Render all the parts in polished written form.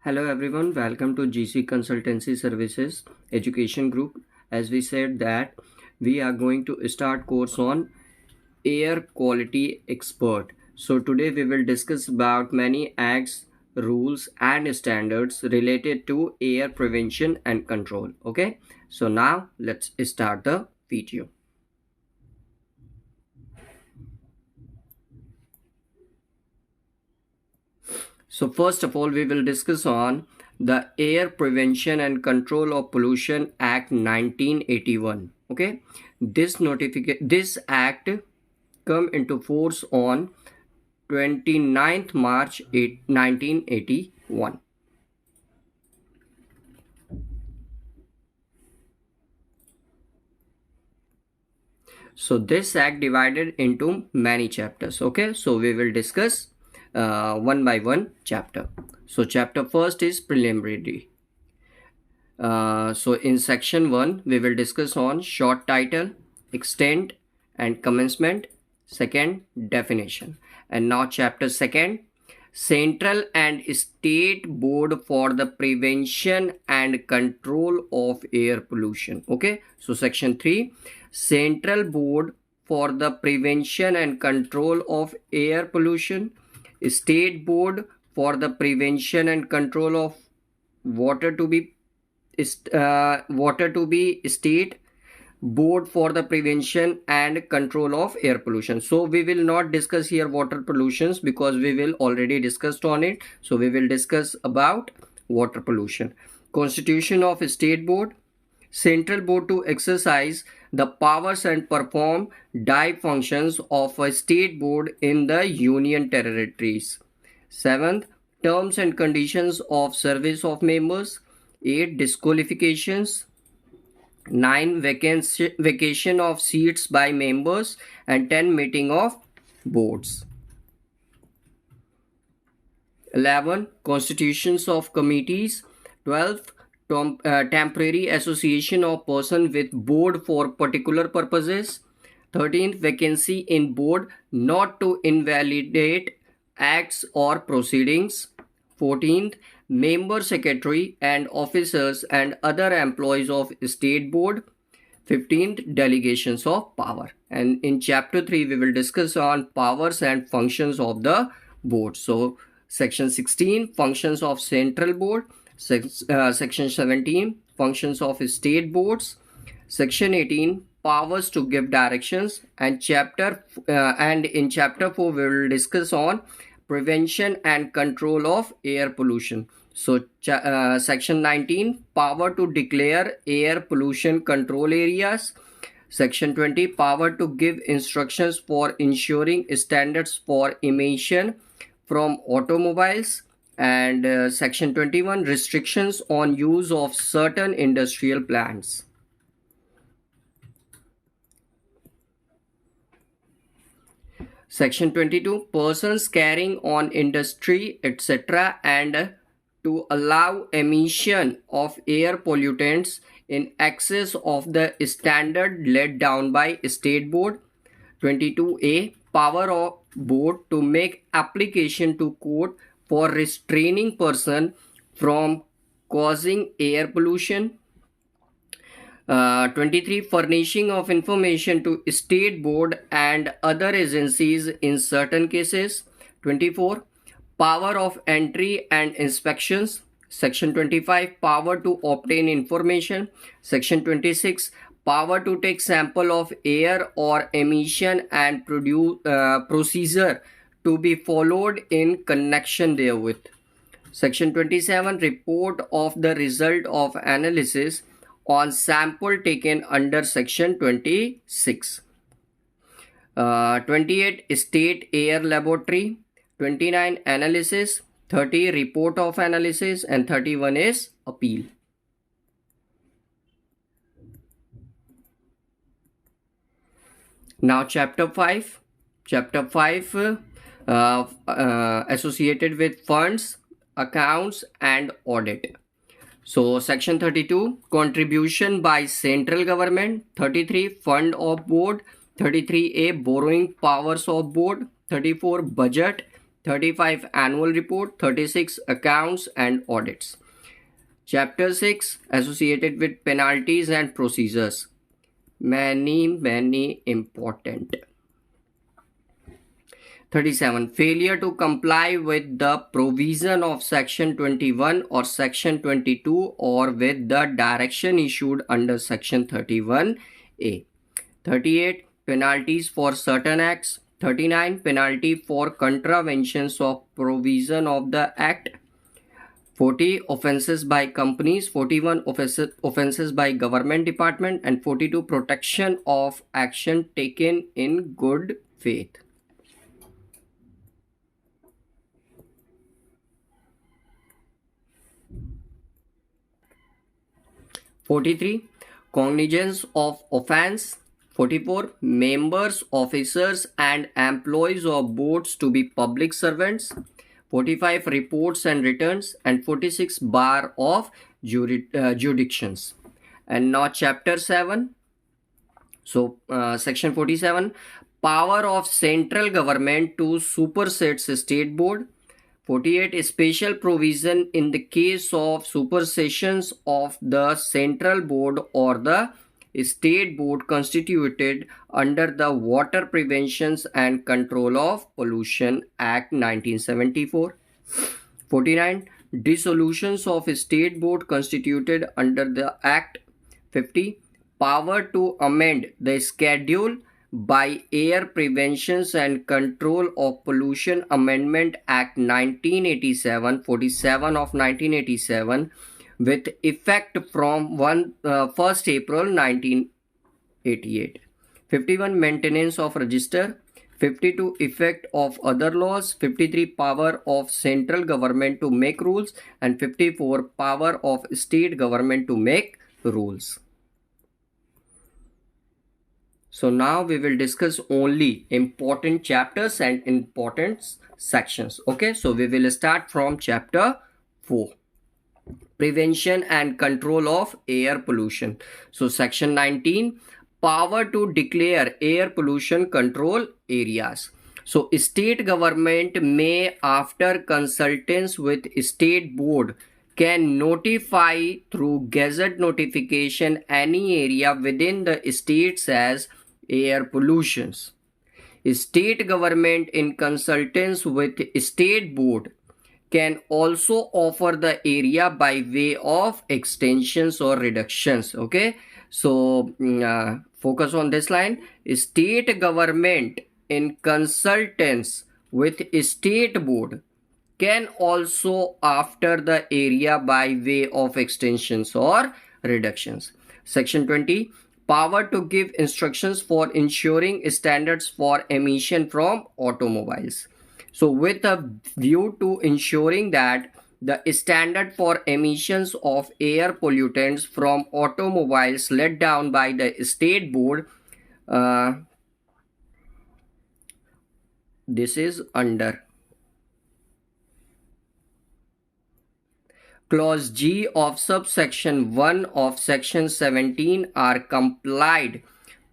Hello everyone, welcome to GC Consultancy Services Education Group. As we said that we are going to start course on air quality expert. So today we will discuss about many acts, rules and standards related to air prevention and control. Okay, so now let's start the video. So first of all, we will discuss on the Air Prevention and Control of Pollution Act 1981. Okay, this act come into force on 29th March 1981. So this act divided into many chapters. Okay, so we will discuss one by one chapter. So chapter first is preliminary. So in section 1 we will discuss on short title, extent and commencement, second definition. And now chapter second, Central and State Board for the Prevention and Control of Air Pollution. Okay, so section 3, Central Board for the Prevention and Control of Air Pollution, State Board for the Prevention and Control of Water to be State Board for the Prevention and Control of Air Pollution. So we will not discuss here water pollutions because we will already discussed on it. So we will discuss about water pollution. Constitution of State Board. Central Board to exercise the powers and perform direct functions of a state board in the union territories. 7th, terms and conditions of service of members. 8, disqualifications. 9, vacation of seats by members. And 10, meeting of boards. 11, constitutions of committees. 12, temporary association of person with board for particular purposes. 13th, vacancy in board not to invalidate acts or proceedings. 14th, member secretary and officers and other employees of state board. 15th, delegations of power. And in chapter 3 we will discuss on powers and functions of the board. So section 16, functions of central board. Section 17, functions of state boards. Section 18, powers to give directions. And in chapter 4 we will discuss on prevention and control of air pollution. So section 19, power to declare air pollution control areas. Section 20, power to give instructions for ensuring standards for emission from automobiles. And section 21, restrictions on use of certain industrial plants. Section 22, persons carrying on industry etc. and to allow emission of air pollutants in excess of the standard laid down by state board. 22A, power of board to make application to court for restraining person from causing air pollution. 23, furnishing of information to state board and other agencies in certain cases. 24, power of entry and inspections. Section 25, power to obtain information. Section 26, power to take sample of air or emission and procedure to be followed in connection therewith. Section 27, report of the result of analysis on sample taken under section 26. 28, state air laboratory. 29, analysis. 30, report of analysis. And 31 is appeal. Now chapter 5. Chapter 5 associated with funds, accounts and audit. So section 32, contribution by central government. 33, fund of board. 33A, borrowing powers of board. 34, budget. 35 Annual Report. 36 Accounts and Audits. Chapter 6 associated with penalties and procedures. Many important. 37 Failure to comply with the provision of section 21 or section 22 or with the direction issued under section 31A. 38 Penalties for certain acts. 39 Penalty for contraventions of provision of the act. 40 Offenses by companies. 41 offenses by government department. And 42 Protection of action taken in good faith. 43 Cognizance of offense. 44 Members, officers and employees of boards to be public servants. 45 Reports and returns. And 46 Bar of jurisdictions. And now chapter 7. So section 47 Power of central government to supersede state board. 48 Special provision in the case of supersessions of the central board or the state board constituted under the Water Preventions and Control of Pollution Act 1974. 49 Dissolutions of state board constituted under the Act. 50 Power to amend the schedule by Air Preventions and Control of Pollution Amendment Act 1987, 47 of 1987, with effect from 1st April 1988. 51 Maintenance of register. 52 Effect of other laws. 53 Power of central government to make rules. And 54 Power of state government to make rules. So now we will discuss only important chapters and important sections. Okay, so we will start from chapter 4. Prevention and control of air pollution. So section 19, power to declare air pollution control areas. So state government may, after consultance with state board, can notify through gazette notification any area within the states as air pollutions. State government in consultance with state board can also offer the area by way of extensions or reductions. Okay, so focus on this line. State government in consultance with state board can also alter the area by way of extensions or reductions. Section 20, power to give instructions for ensuring standards for emission from automobiles. So with a view to ensuring that the standard for emissions of air pollutants from automobiles laid down by the state board, this is under Clause G of subsection 1 of section 17 are complied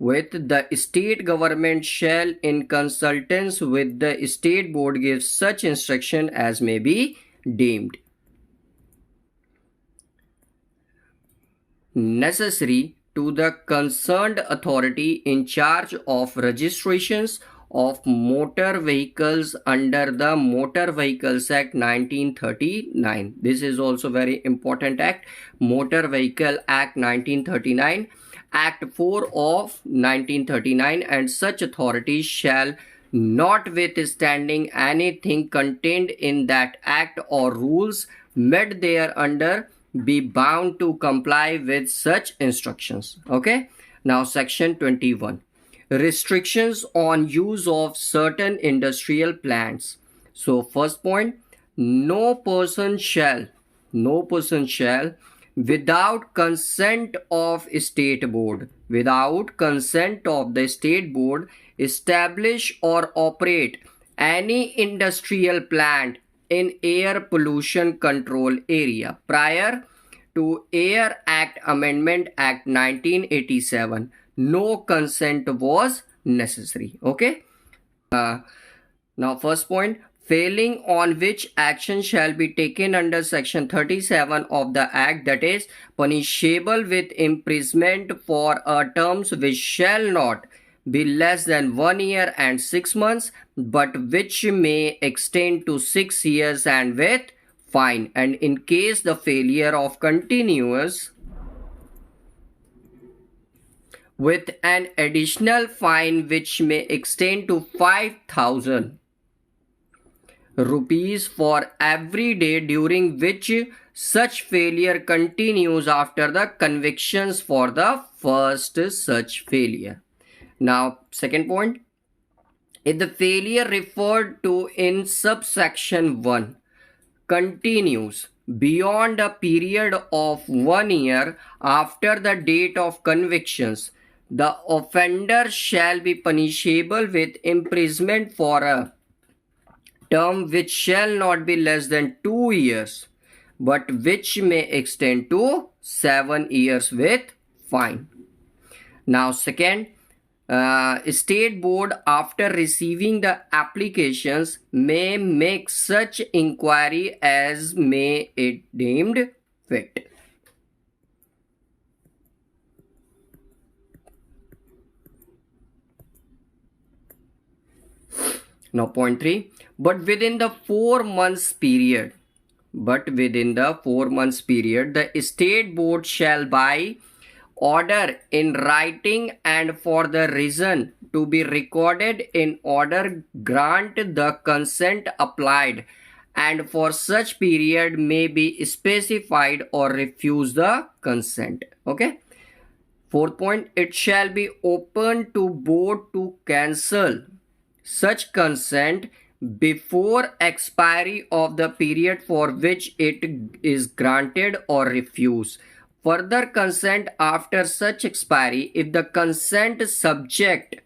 with, the state government shall in consultance with the state board give such instruction as may be deemed necessary to the concerned authority in charge of registrations of motor vehicles under the Motor Vehicles Act 1939. This is also very important act, Motor Vehicle Act 1939, Act 4 of 1939, and such authorities shall, notwithstanding anything contained in that act or rules made thereunder, be bound to comply with such instructions. Okay, now section 21, restrictions on use of certain industrial plants. So first point, no person shall without consent of state board, establish or operate any industrial plant in air pollution control area prior to Air Act Amendment Act 1987. No consent was necessary. Okay, now first point, failing on which action shall be taken under section 37 of the act, that is punishable with imprisonment for a terms which shall not be less than 1 year and 6 months, but which may extend to 6 years and with fine. And in case the failure of continuous, with an additional fine which may extend to 5,000 rupees for every day during which such failure continues after the convictions for the first such failure. Now, second point, if the failure referred to in subsection 1 continues beyond a period of 1 year after the date of convictions, the offender shall be punishable with imprisonment for a term which shall not be less than 2 years, but which may extend to 7 years with fine. Now, second, state board, after receiving the applications, may make such inquiry as may it deemed fit. Now, point 3, but within the 4 months period, the state board shall by order in writing and for the reason to be recorded in order grant the consent applied, and for such period may be specified or refuse the consent. Okay. Fourth point, it shall be open to board to cancel such consent before expiry of the period for which it is granted or refused. Further consent after such expiry, if the consent subject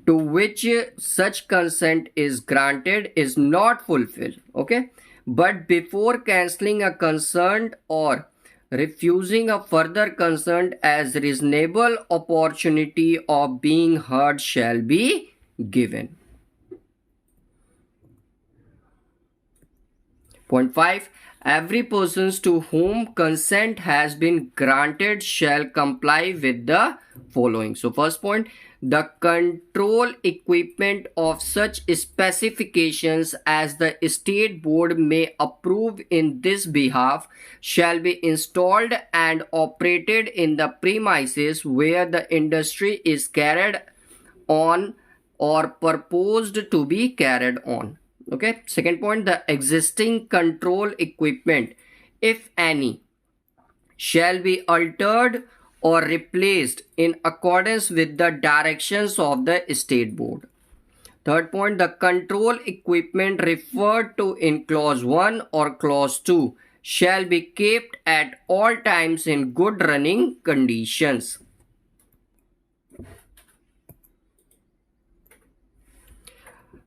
to which such consent is granted is not fulfilled, okay, but before cancelling a consent or refusing a further consent, as reasonable opportunity of being heard shall be given. Point 5. Every person to whom consent has been granted shall comply with the following. So first point, the control equipment of such specifications as the state board may approve in this behalf shall be installed and operated in the premises where the industry is carried on or proposed to be carried on. Okay. Second point, the existing control equipment, if any, shall be altered or replaced in accordance with the directions of the state board. Third point, the control equipment referred to in clause 1 or clause 2 shall be kept at all times in good running conditions.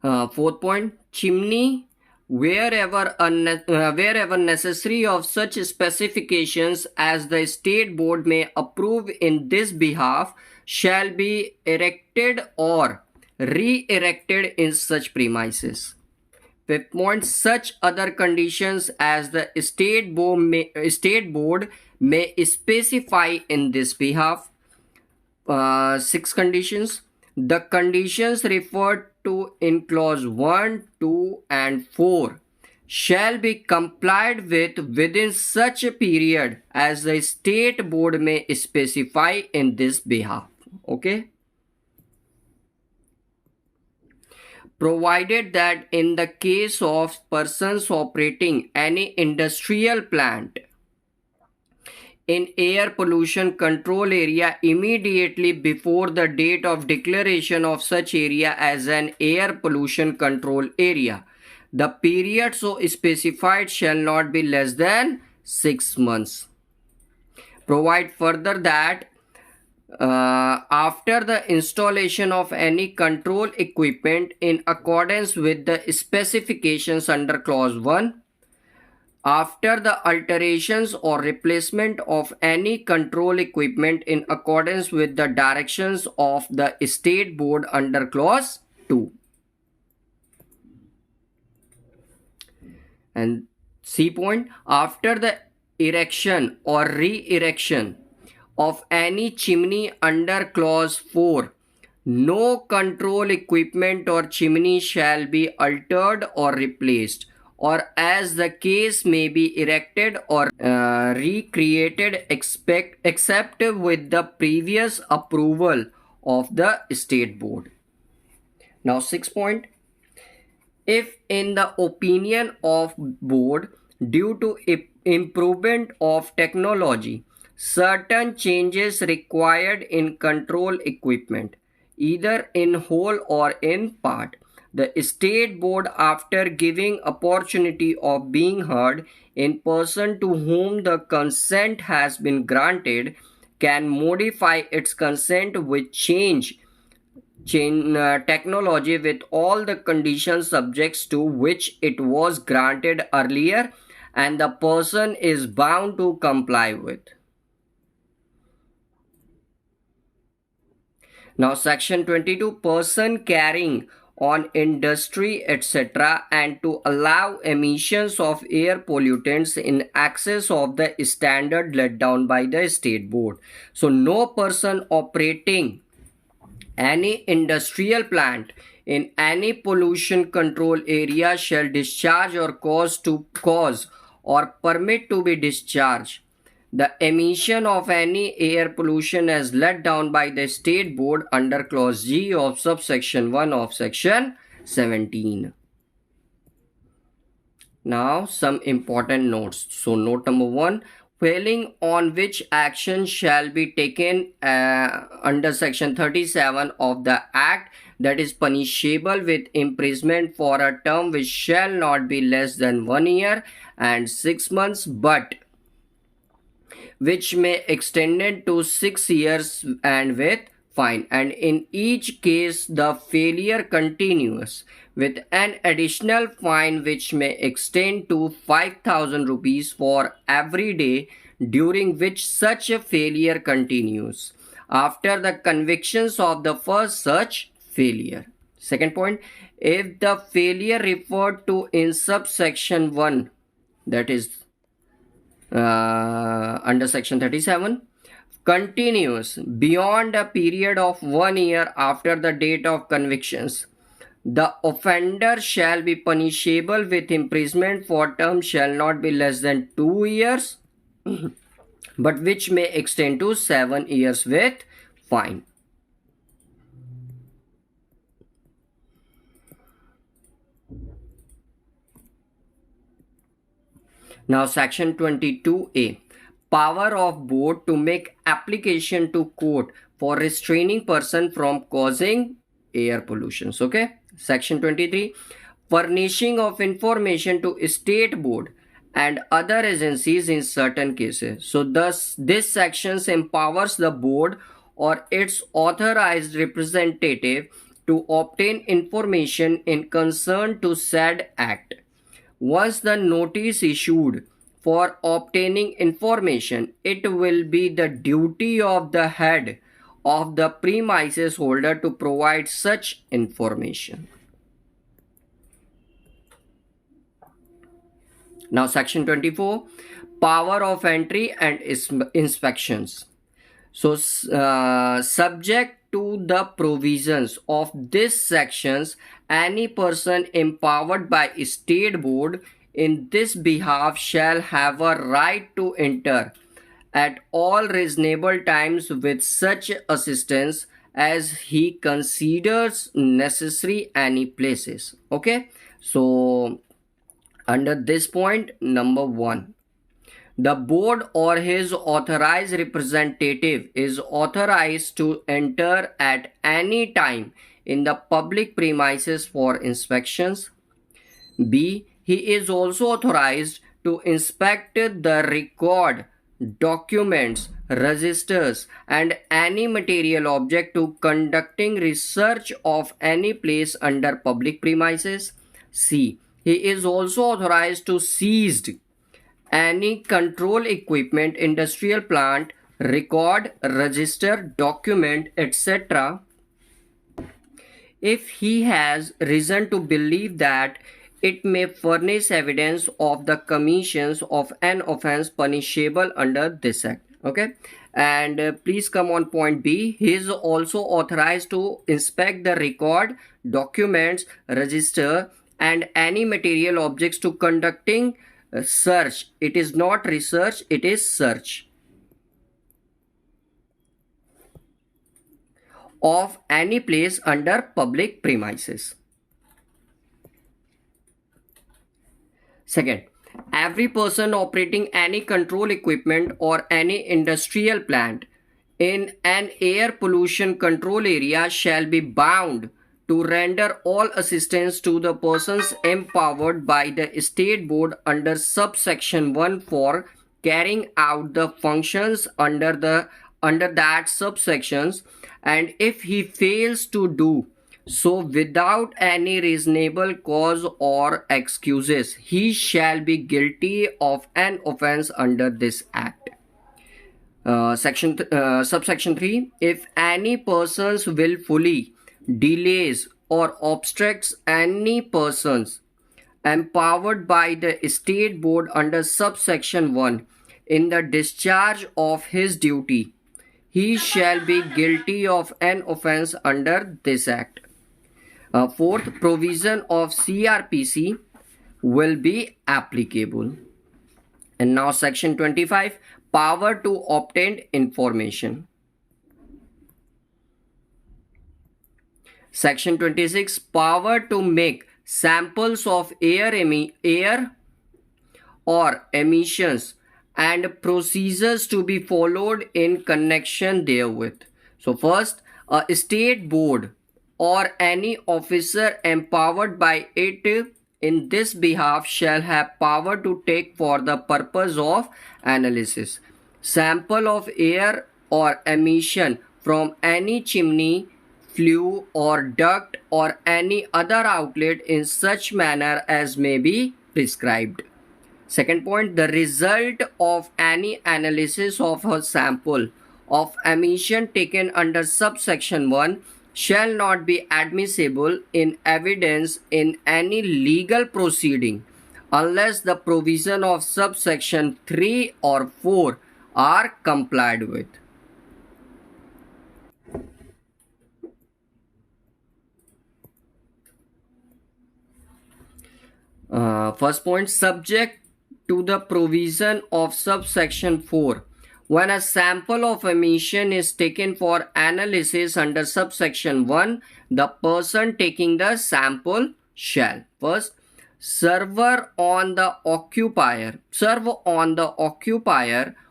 Fourth point, chimney, wherever necessary of such specifications as the state board may approve in this behalf shall be erected or re-erected in such premises. Fifth point, such other conditions as the state board may specify in this behalf. 6 conditions. The conditions referred to in clause 1, 2 and 4 shall be complied with within such a period as the state board may specify in this behalf. Okay. Provided that in the case of persons operating any industrial plant in air pollution control area immediately before the date of declaration of such area as an air pollution control area, the period so specified shall not be less than 6 months. Provide further that after the installation of any control equipment in accordance with the specifications under clause 1, after the alterations or replacement of any control equipment in accordance with the directions of the state board under clause 2. And C point, after the erection or re-erection of any chimney under clause 4, no control equipment or chimney shall be altered or replaced, or as the case may be erected or recreated except with the previous approval of the state board. Now 6 point, if in the opinion of board, due to improvement of technology, certain changes required in control equipment, either in whole or in part, the state board, after giving opportunity of being heard in person to whom the consent has been granted, can modify its consent with technology with all the conditions subjects to which it was granted earlier, and the person is bound to comply with. Now section 22, person carrying on industry etc. and to allow emissions of air pollutants in excess of the standard laid down by the state board. So no person operating any industrial plant in any pollution control area shall discharge or cause or permit to be discharged the emission of any air pollution as laid down by the state board under clause G of subsection 1 of section 17. Now some important notes. So note number 1, failing on which action shall be taken under section 37 of the act, that is punishable with imprisonment for a term which shall not be less than 1 year and 6 months, but which may extended to 6 years and with fine, and in each case the failure continues with an additional fine which may extend to 5,000 rupees for every day during which such a failure continues after the convictions of the first such failure. Second point, if the failure referred to in subsection 1, that is under section 37, continues beyond a period of 1 year after the date of convictions, the offender shall be punishable with imprisonment for term shall not be less than 2 years but which may extend to 7 years with fine. Now section 22A, power of board to make application to court for restraining person from causing air pollutions. Okay. Section 23, furnishing of information to state board and other agencies in certain cases. So thus this section empowers the board or its authorized representative to obtain information in concern to said act. Once the notice issued for obtaining information, it will be the duty of the head of the premises holder to provide such information. Now section 24, power of entry and inspections. So subject to the provisions of this sections, any person empowered by state board in this behalf shall have a right to enter at all reasonable times with such assistance as he considers necessary any places. Okay, so under this point, number 1, the board or his authorized representative is authorized to enter at any time in the public premises for inspections. B, he is also authorized to inspect the record, documents, registers and any material object to conducting research of any place under public premises. C, he is also authorized to seize any control equipment, industrial plant, record, register, document, etc. if he has reason to believe that it may furnish evidence of the commissions of an offense punishable under this act. Okay, and please come on point B. He is also authorized to inspect the record, documents, register, and any material objects to conducting search. It is not research, it is search of any place under public premises. Second, every person operating any control equipment or any industrial plant in an air pollution control area shall be bound to render all assistance to the persons empowered by the state board under subsection 1 for carrying out the functions under that subsections, and if he fails to do so without any reasonable cause or excuses, he shall be guilty of an offense under this act. Subsection 3. If any persons willfully delays or obstructs any persons empowered by the state board under subsection 1 in the discharge of his duty, he shall be guilty of an offense under this act. Fourth, provision of CRPC will be applicable. And now section 25, power to obtain information. Section 26, power to make samples of air or emissions and procedures to be followed in connection therewith. So first, a state board or any officer empowered by it in this behalf shall have power to take for the purpose of analysis sample of air or emission from any chimney, flue or duct or any other outlet in such manner as may be prescribed. Second point, the result of any analysis of a sample of emission taken under subsection 1 shall not be admissible in evidence in any legal proceeding unless the provision of subsection 3 or 4 are complied with. First point, subject to the provision of subsection 4. When a sample of emission is taken for analysis under subsection 1, the person taking the sample shall first serve on the occupier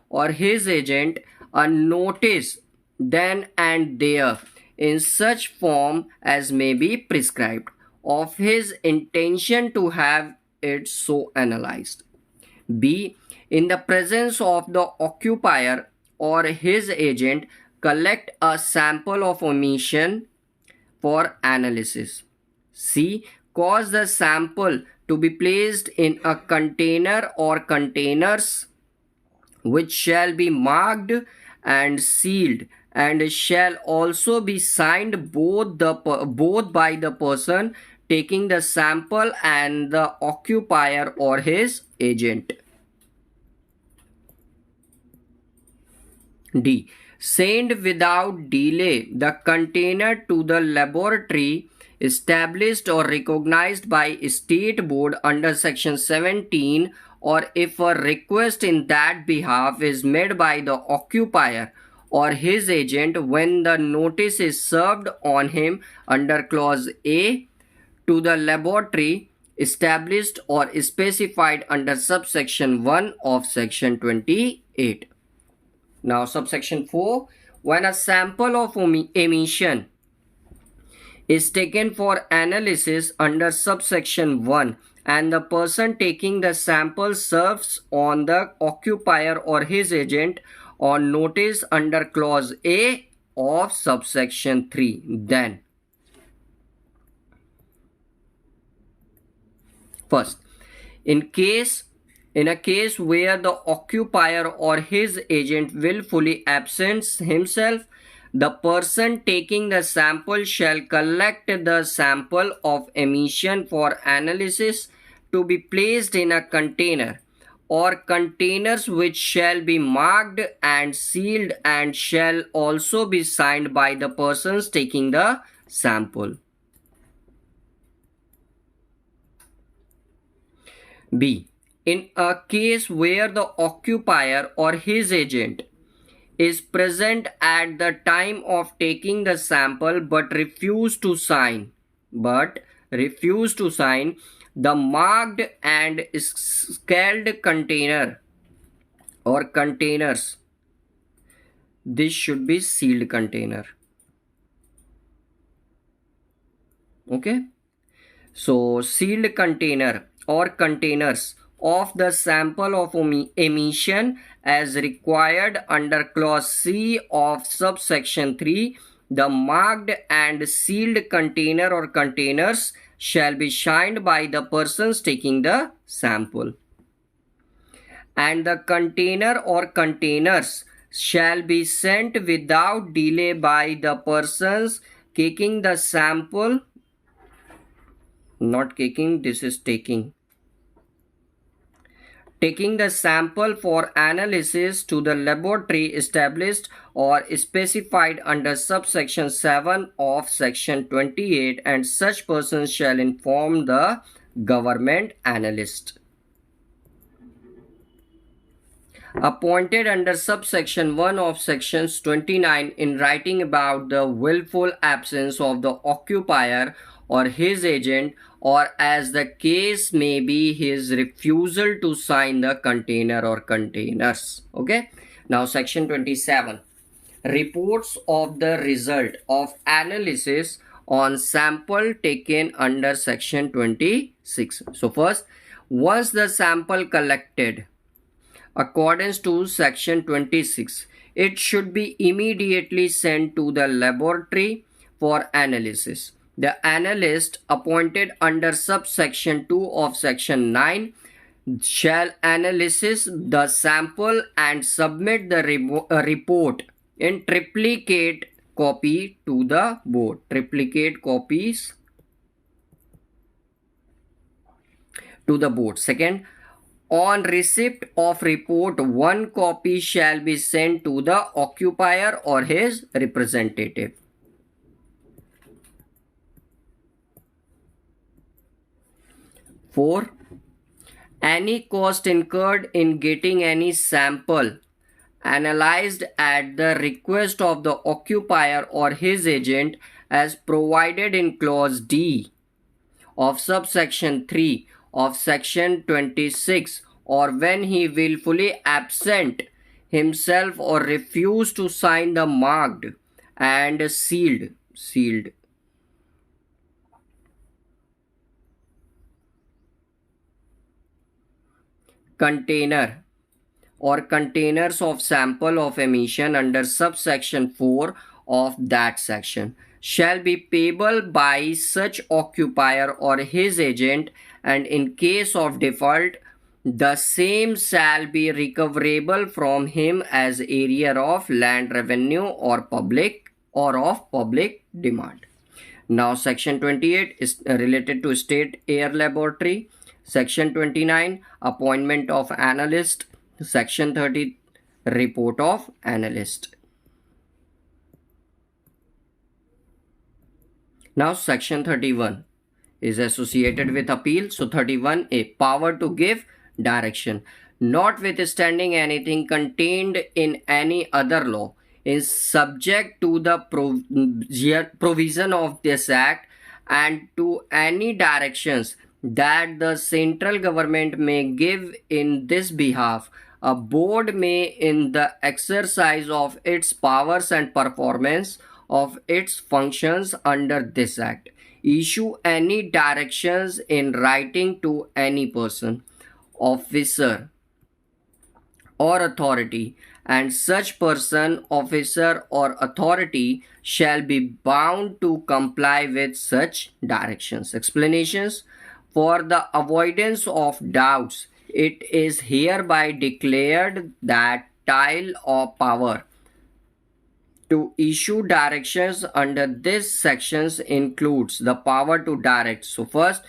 or his agent a notice then and there in such form as may be prescribed of his intention to have it so analyzed. B. In the presence of the occupier or his agent, collect a sample of emission for analysis. C. Cause the sample to be placed in a container or containers which shall be marked and sealed and shall also be signed both by the person taking the sample and the occupier or his agent. D. Send without delay the container to the laboratory established or recognized by state board under section 17, or if a request in that behalf is made by the occupier or his agent when the notice is served on him under clause A, to the laboratory established or specified under subsection 1 of section 28. Now subsection 4, when a sample of emission is taken for analysis under subsection 1 and the person taking the sample serves on the occupier or his agent on notice under clause A of subsection 3, then first, in a case where the occupier or his agent willfully absents himself, the person taking the sample shall collect the sample of emission for analysis to be placed in a container or containers which shall be marked and sealed and shall also be signed by the persons taking the sample. B. In a case where the occupier or his agent is present at the time of taking the sample but refuse to sign the marked and scaled container or containers, this should be sealed container. Okay, so sealed container or containers of the sample of emission as required under clause C of subsection 3, the marked and sealed container or containers shall be signed by the persons taking the sample, and the container or containers shall be sent without delay by the persons taking the sample, not taking, this is taking the sample for analysis to the laboratory established or specified under subsection 7 of section 28, and such persons shall inform the government analyst appointed under subsection 1 of sections 29 in writing about the willful absence of the occupier or his agent, or as the case may be his refusal to sign the container or containers. Okay, now section 27, reports of the result of analysis on sample taken under section 26. So first, once the sample collected according to section 26, it should be immediately sent to the laboratory for analysis. The analyst appointed under subsection 2 of section 9 shall analyze the sample and submit the report in triplicate copy to the board. Triplicate copies to the board. Second, on receipt of report, one copy shall be sent to the occupier or his representative. Four, any cost incurred in getting any sample analyzed at the request of the occupier or his agent as provided in clause D of subsection 3 of section 26, or when he willfully absent himself or refuse to sign the marked and sealed container or containers of sample of emission under subsection 4 of that section shall be payable by such occupier or his agent, and in case of default the same shall be recoverable from him as area of land revenue or public or of public demand. Now section 28 is related to state air laboratory. Section 29, appointment of analyst. Section 30, report of analyst. Now section 31 is associated with appeal. So 31A, power to give direction. Notwithstanding anything contained in any other law is subject to the provision of this act and to any directions that the central government may give in this behalf, a board may, in the exercise of its powers and performance of its functions under this act, issue any directions in writing to any person, officer or authority, and such person, officer or authority shall be bound to comply with such directions. Explanations. For the avoidance of doubts, it is hereby declared that title or power to issue directions under this sections includes the power to direct. So first,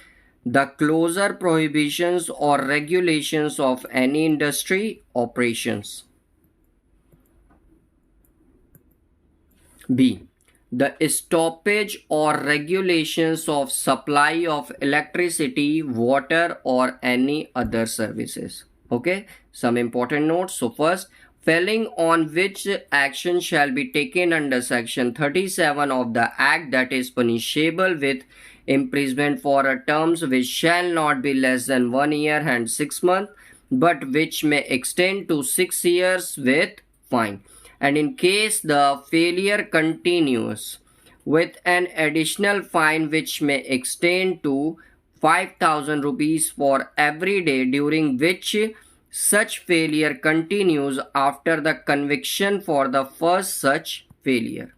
the closer prohibitions or regulations of any industry operations. B. The stoppage or regulations of supply of electricity, water, or any other services. Okay, some important notes. So, first, failing on which action shall be taken under section 37 of the Act, that is punishable with imprisonment for a terms which shall not be less than 1 year and 6 months, but which may extend to 6 years with fine. And in case the failure continues, with an additional fine which may extend to 5,000 rupees for every day during which such failure continues after the conviction for the first such failure.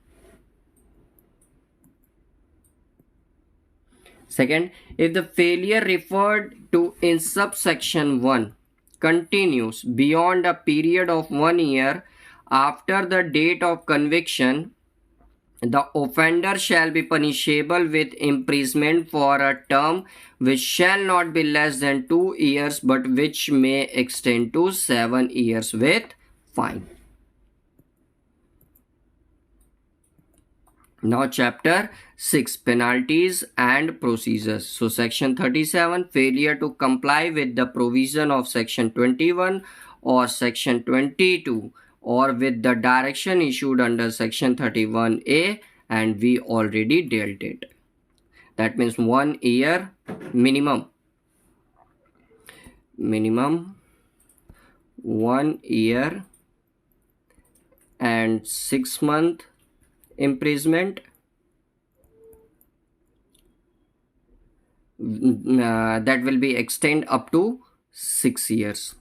Second, if the failure referred to in subsection 1 continues beyond a period of 1 year after the date of conviction, the offender shall be punishable with imprisonment for a term which shall not be less than 2 years but which may extend to 7 years with fine. Now chapter 6, penalties and procedures. So section 37, failure to comply with the provision of section 21 or section 22 or with the direction issued under section 31A, and we already dealt it. That means 1 year minimum 1 year and 6 month imprisonment, that will be extend up to 6 years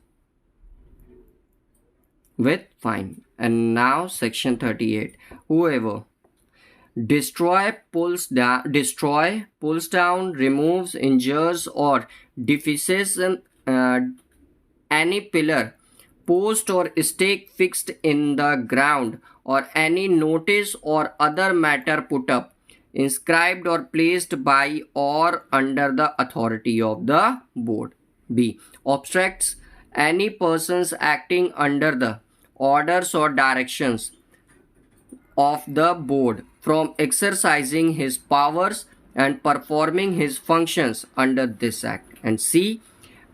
with fine. And now section 38, whoever destroy, pulls down, removes, injures, or defaces any pillar, post, or stake fixed in the ground, or any notice or other matter put up, inscribed, or placed by or under the authority of the board. B. Obstructs any persons acting under the orders or directions of the board from exercising his powers and performing his functions under this act. And C.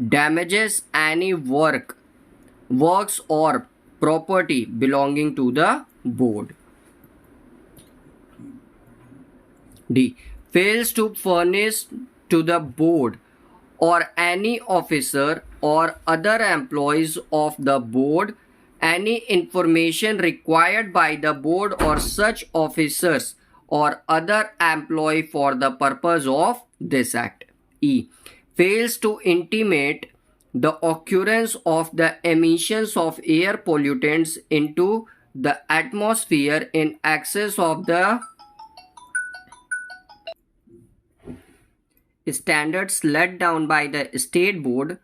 Damages any works or property belonging to the board. D. Fails to furnish to the board or any officer or other employees of the board any information required by the board or such officers or other employee for the purpose of this act. E. Fails to intimate the occurrence of the emissions of air pollutants into the atmosphere in excess of the standards laid down by the state board,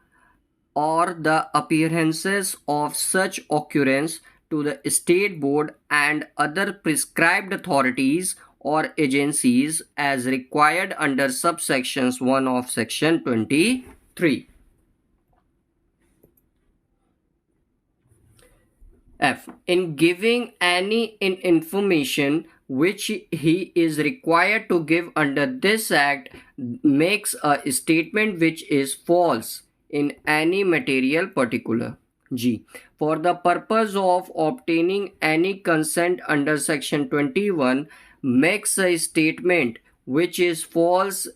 or the appearances of such occurrence to the state board and other prescribed authorities or agencies as required under subsections 1 of section 23. F. In giving any information which he is required to give under this act, makes a statement which is false in any material particular. G. For the purpose of obtaining any consent under section 21, makes a statement which is false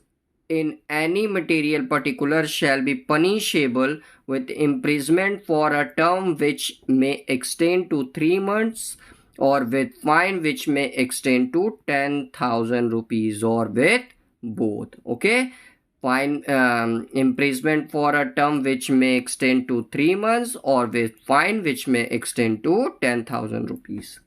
in any material particular shall be punishable with imprisonment for a term which may extend to 3 months or with fine which may extend to 10,000 rupees or with both. Okay, fine, imprisonment for a term which may extend to 3 months or with fine which may extend to 10,000 rupees.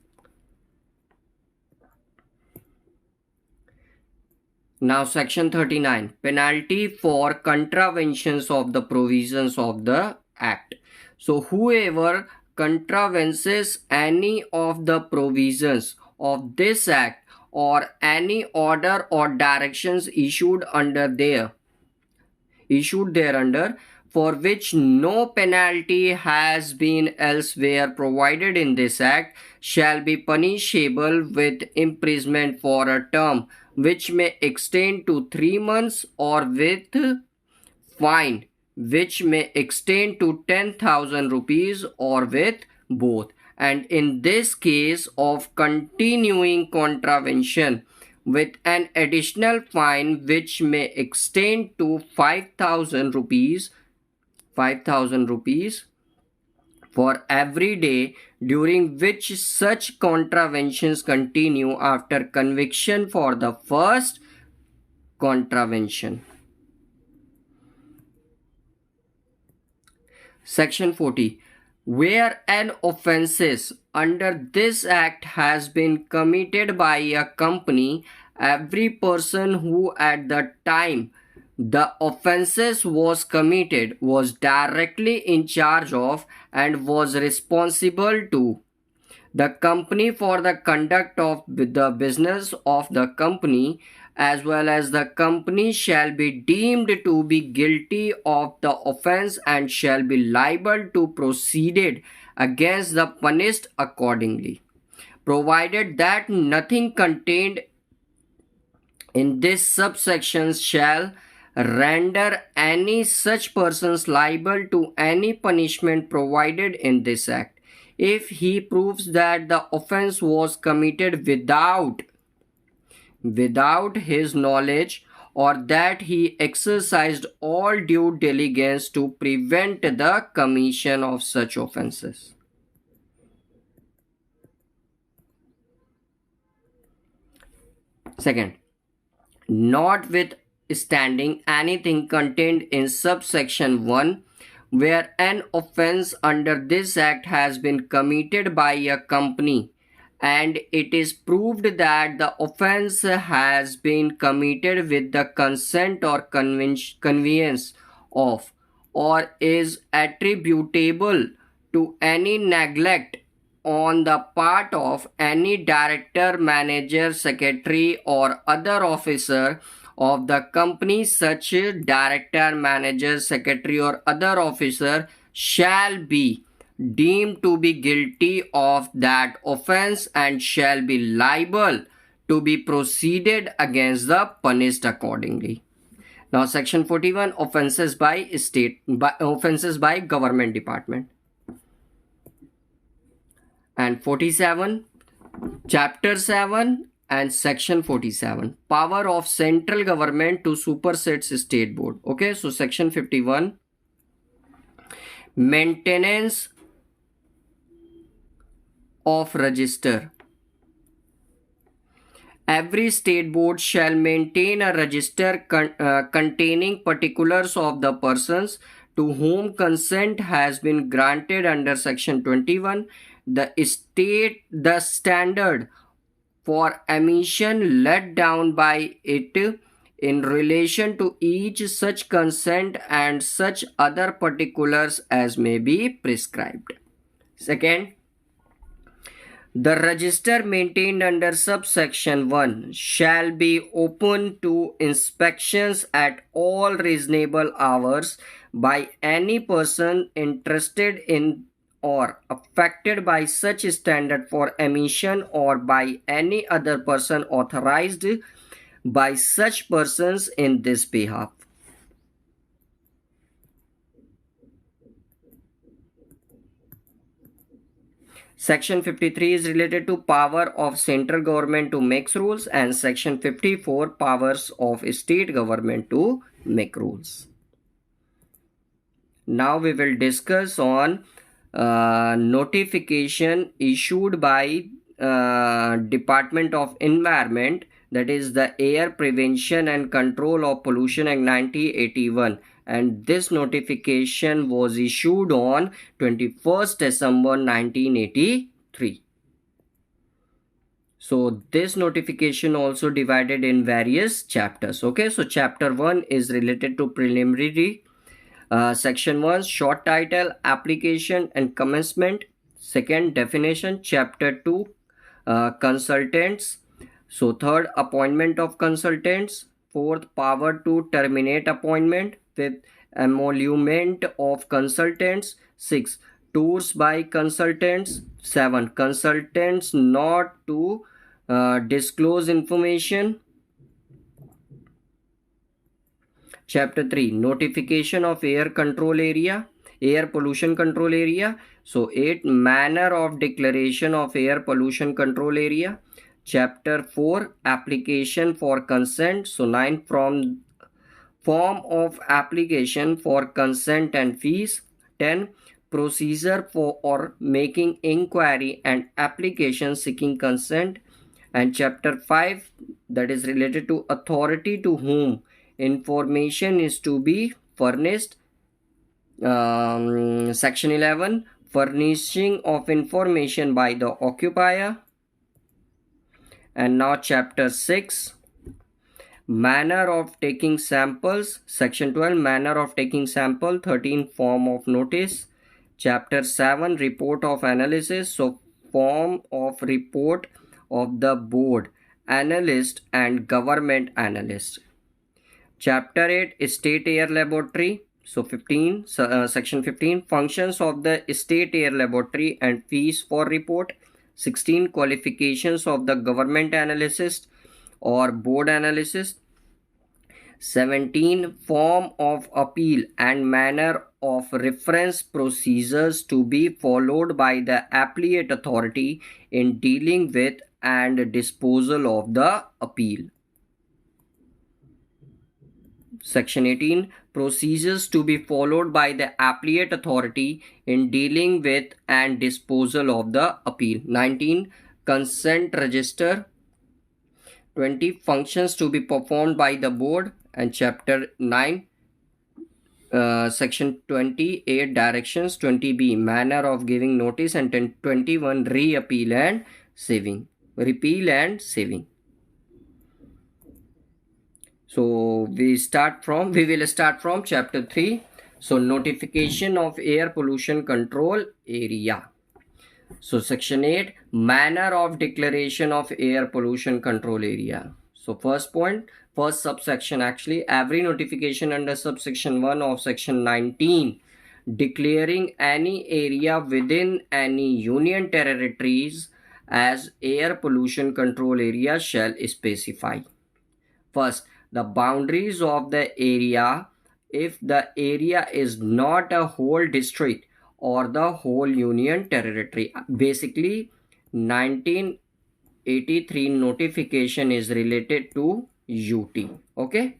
Now section 39, penalty for contraventions of the provisions of the act. So whoever contravenes any of the provisions of this act or any order or directions issued under there, issued thereunder, for which no penalty has been elsewhere provided in this act, shall be punishable with imprisonment for a term which may extend to 3 months, or with fine which may extend to 10,000 rupees, or with both. And in this case of continuing contravention, with an additional fine which may extend to 5,000 rupees for every day during which such contraventions continue after conviction for the first contravention. Section 40. Where an offences under this act has been committed by a company, every person who at the time the offences was committed was directly in charge of and was responsible to the company for the conduct of the business of the company, as well as the company, shall be deemed to be guilty of the offence and shall be liable to proceed against the punished accordingly, provided that nothing contained in this subsection shall render any such persons liable to any punishment provided in this act, if he proves that the offence was committed without his knowledge, or that he exercised all due diligence to prevent the commission of such offences. Second, notwithstanding anything contained in subsection 1, where an offence under this act has been committed by a company and it is proved that the offence has been committed with the consent or convenience of, or is attributable to any neglect on the part of any director, manager, secretary, or other officer of the company, such director, manager, secretary, or other officer shall be deemed to be guilty of that offence and shall be liable to be proceeded against the punished accordingly. Now, section 41, offences by government department. And 47, chapter 7 and section 47, power of central government to supersede state board. Okay, so section 51, maintenance of register. Every state board shall maintain a register containing particulars of the persons to whom consent has been granted under section 21. The standard for emission laid down by it in relation to each such consent and such other particulars as may be prescribed. Second, the register maintained under subsection 1 shall be open to inspections at all reasonable hours by any person interested in or affected by such standard for emission, or by any other person authorized by such persons in this behalf. Section 53 is related to power of central government to make rules, and section 54 powers of state government to make rules. Now we will discuss on notification issued by Department of Environment, that is the Air Prevention and Control of Pollution Act 1981, and this notification was issued on 21st December 1983. So this notification also divided in various chapters. Okay, so chapter 1 is related to preliminary. Section 1, short title, application and commencement. Second, definition. Chapter 2, consultants. So third, appointment of consultants. Fourth, power to terminate appointment. 5th, emolument of consultants. 6. Tours by consultants. 7. Consultants not to disclose information. Chapter 3. Notification of air control area, air pollution control area. So 8. Manner of declaration of air pollution control area. Chapter 4. Application for consent. So 9. From form of application for consent and fees. 10. Procedure for making inquiry and application seeking consent. And chapter 5, that is related to authority to whom information is to be furnished. Section 11, furnishing of information by the occupier. And now chapter 6, manner of taking samples. Section 12, manner of taking sample. 13, form of notice. Chapter 7, report of analysis. So form of report of the board, analyst and government analyst. Chapter 8, state air laboratory. So 15, section 15, functions of the state air laboratory and fees for report. 16, qualifications of the government analyst or board analyst. 17, form of appeal and manner of reference procedures to be followed by the appellate authority in dealing with and disposal of the appeal. Section 18, procedures to be followed by the appellate authority in dealing with and disposal of the appeal. 19, consent register. 20, functions to be performed by the board. And chapter 9, section 28, directions. 20b, manner of giving notice. And 21, reappeal and saving. Repeal and saving. So we will start from chapter 3. So notification of air pollution control area. So section 8, manner of declaration of air pollution control area. So first subsection, actually every notification under subsection 1 of section 19 declaring any area within any union territories as air pollution control area shall specify. First, the boundaries of the area if the area is not a whole district or the whole union territory. Basically, 1983 notification is related to UT. Okay.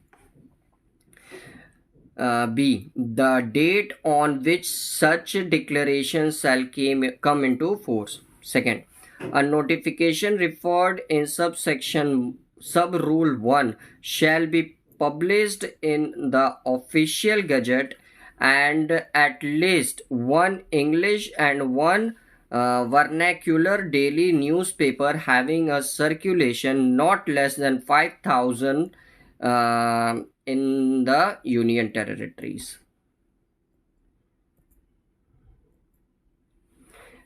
B, the date on which such declaration shall come into force. Second, a notification referred in sub-rule 1 shall be published in the official gazette and at least one English and one vernacular daily newspaper having a circulation not less than 5,000 in the union territories.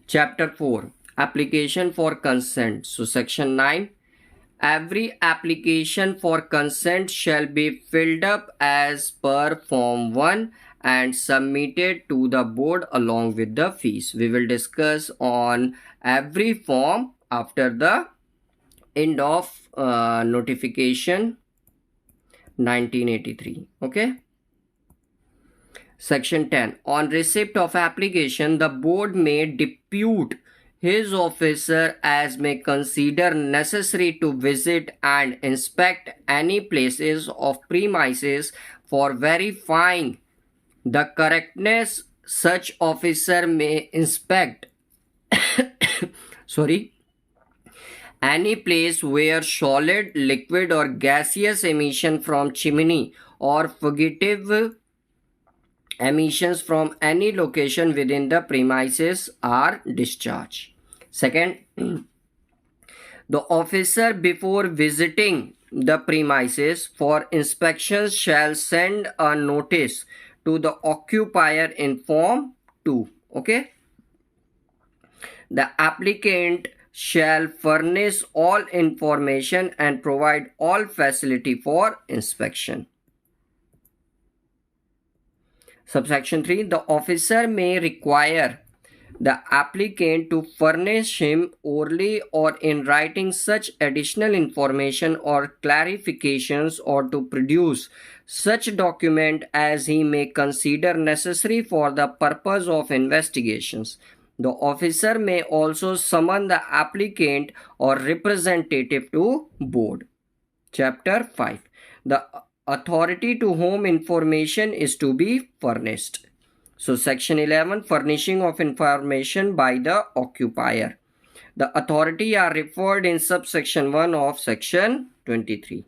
Chapter 4, application for consent. So section 9, every application for consent shall be filled up as per form 1 and submitted to the board along with the fees. We will discuss on every form after the end of notification 1983. Okay. Section 10, on receipt of application, the board may depute his officer as may consider necessary to visit and inspect any places of premises for verifying the correctness. Such officer may inspect any place where solid, liquid or gaseous emission from chimney or fugitive emissions from any location within the premises are discharged. Second, the officer before visiting the premises for inspection shall send a notice to the occupier in form 2. Okay. The applicant shall furnish all information and provide all facility for inspection. Subsection 3. The officer may require the applicant to furnish him orally or in writing such additional information or clarifications, or to produce such document as he may consider necessary for the purpose of investigations. The officer may also summon the applicant or representative to board. Chapter 5. The authority to whom information is to be furnished. So section 11, furnishing of information by the occupier. The authority are referred in subsection 1 of section 23.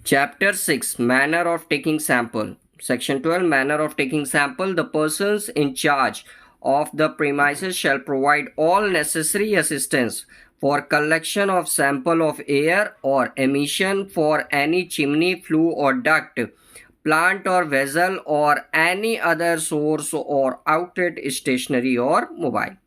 Chapter 6, manner of taking sample. Section 12, manner of taking sample. The persons in charge of the premises shall provide all necessary assistance for collection of sample of air or emission for any chimney, flue or duct, plant or vessel, or any other source or outlet, stationary or mobile.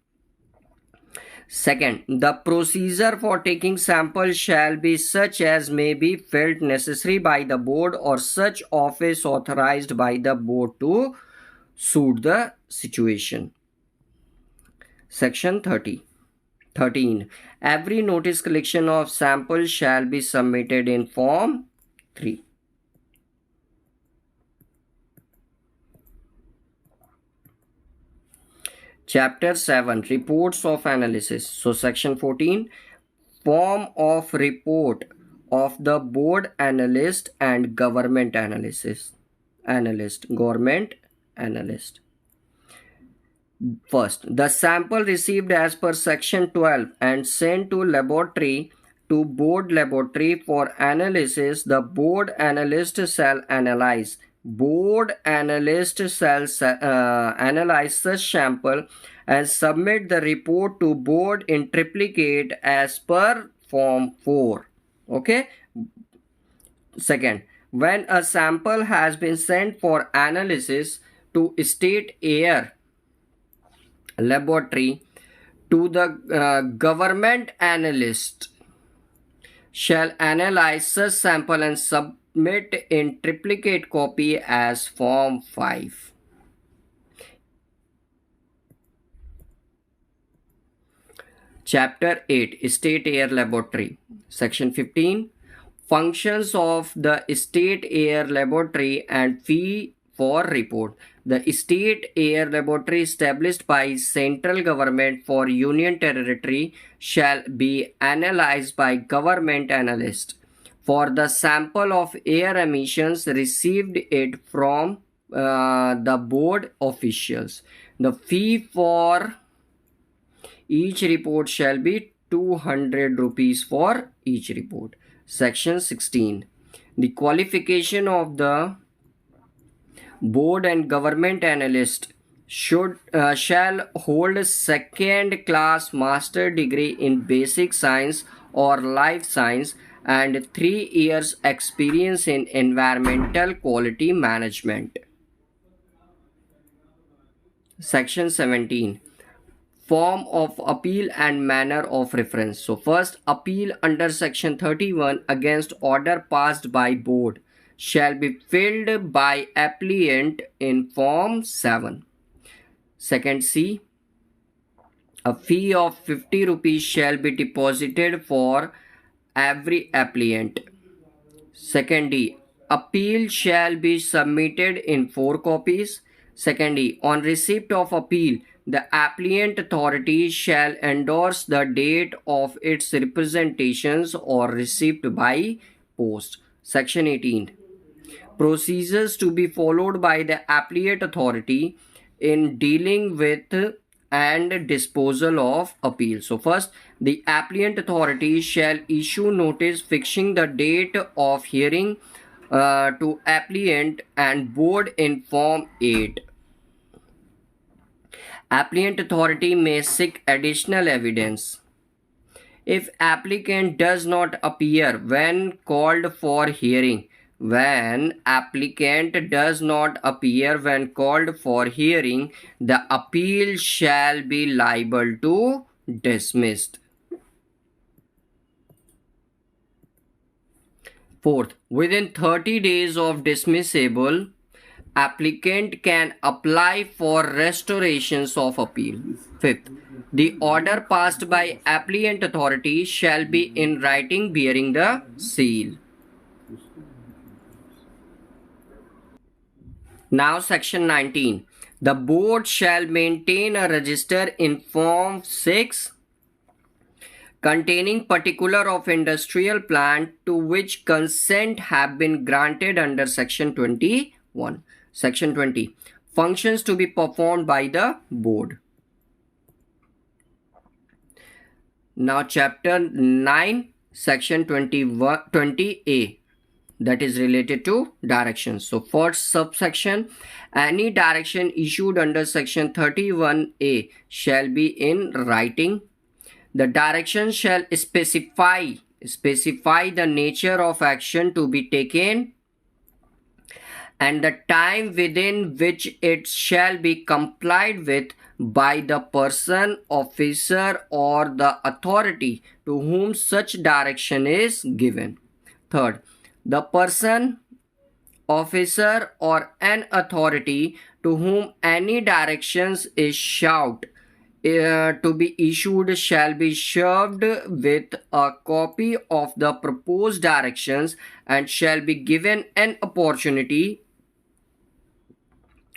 Second, the procedure for taking sample shall be such as may be felt necessary by the board or such office authorized by the board to suit the situation. Section 13. Every notice collection of sample shall be submitted in Form 3. Chapter 7, reports of analysis. So section 14, form of report of the board analyst and government analyst. First, the sample received as per section 12 and sent to laboratory to board laboratory for analysis, the board analyst shall analyze. Board analyst shall analyze such sample and submit the report to board in triplicate as per Form 4. Okay. Second, when a sample has been sent for analysis to state air laboratory, to the government analyst shall analyze such sample and submit in triplicate copy as Form 5. Chapter 8, State Air Laboratory. Section 15, functions of the State Air Laboratory and fee for report. The State Air Laboratory established by central government for union territory shall be analyzed by government analyst. For the sample of air emissions received it from the board officials, the fee for each report shall be 200 rupees for each report. Section 16. The qualification of the board and government analyst shall hold second class master degree in basic science or life science and 3 years experience in environmental quality management. Section 17. Form of appeal and manner of reference. So first, appeal under section 31 against order passed by board shall be filled by applicant in Form 7. Second, C. A fee of 50 rupees shall be deposited for every applicant. Second, D. Appeal shall be submitted in 4 copies. Second, D. On receipt of appeal, the applicant authority shall endorse the date of its representations or received by post. Section 18. Procedures to be followed by the appellate authority in dealing with and disposal of appeal. So first, the appellate authority shall issue notice fixing the date of hearing to applicant and board in Form 8. Applicant authority may seek additional evidence. If applicant does not appear when called for hearing, the appeal shall be liable to dismissed. Fourth, within 30 days of dismissable, applicant can apply for restorations of appeal. Fifth, the order passed by applicant authority shall be in writing bearing the seal. Now section 19. The board shall maintain a register in Form 6 containing particular of industrial plant to which consent have been granted under section 21. Section 20. Functions to be performed by the board. Now chapter 9, section 20A, that is related to directions. So first subsection, any direction issued under section 31A shall be in writing. The direction shall specify the nature of action to be taken and the time within which it shall be complied with by the person, officer, or the authority to whom such direction is given. Third, the person, officer, or an authority to whom any directions is to be issued shall be served with a copy of the proposed directions and shall be given an opportunity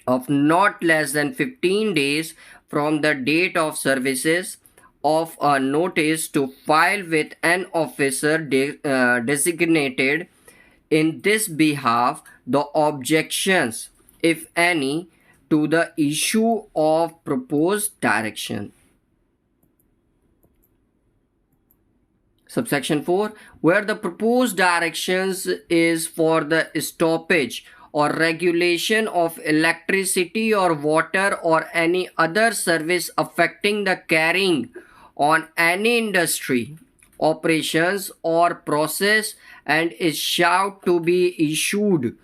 of not less than 15 days from the date of services of a notice to file with an officer designated in this behalf the objections, if any, to the issue of proposed direction. Subsection 4. Where the proposed directions is for the stoppage or regulation of electricity or water or any other service affecting the carrying on any industry, operations or process and is shall to be issued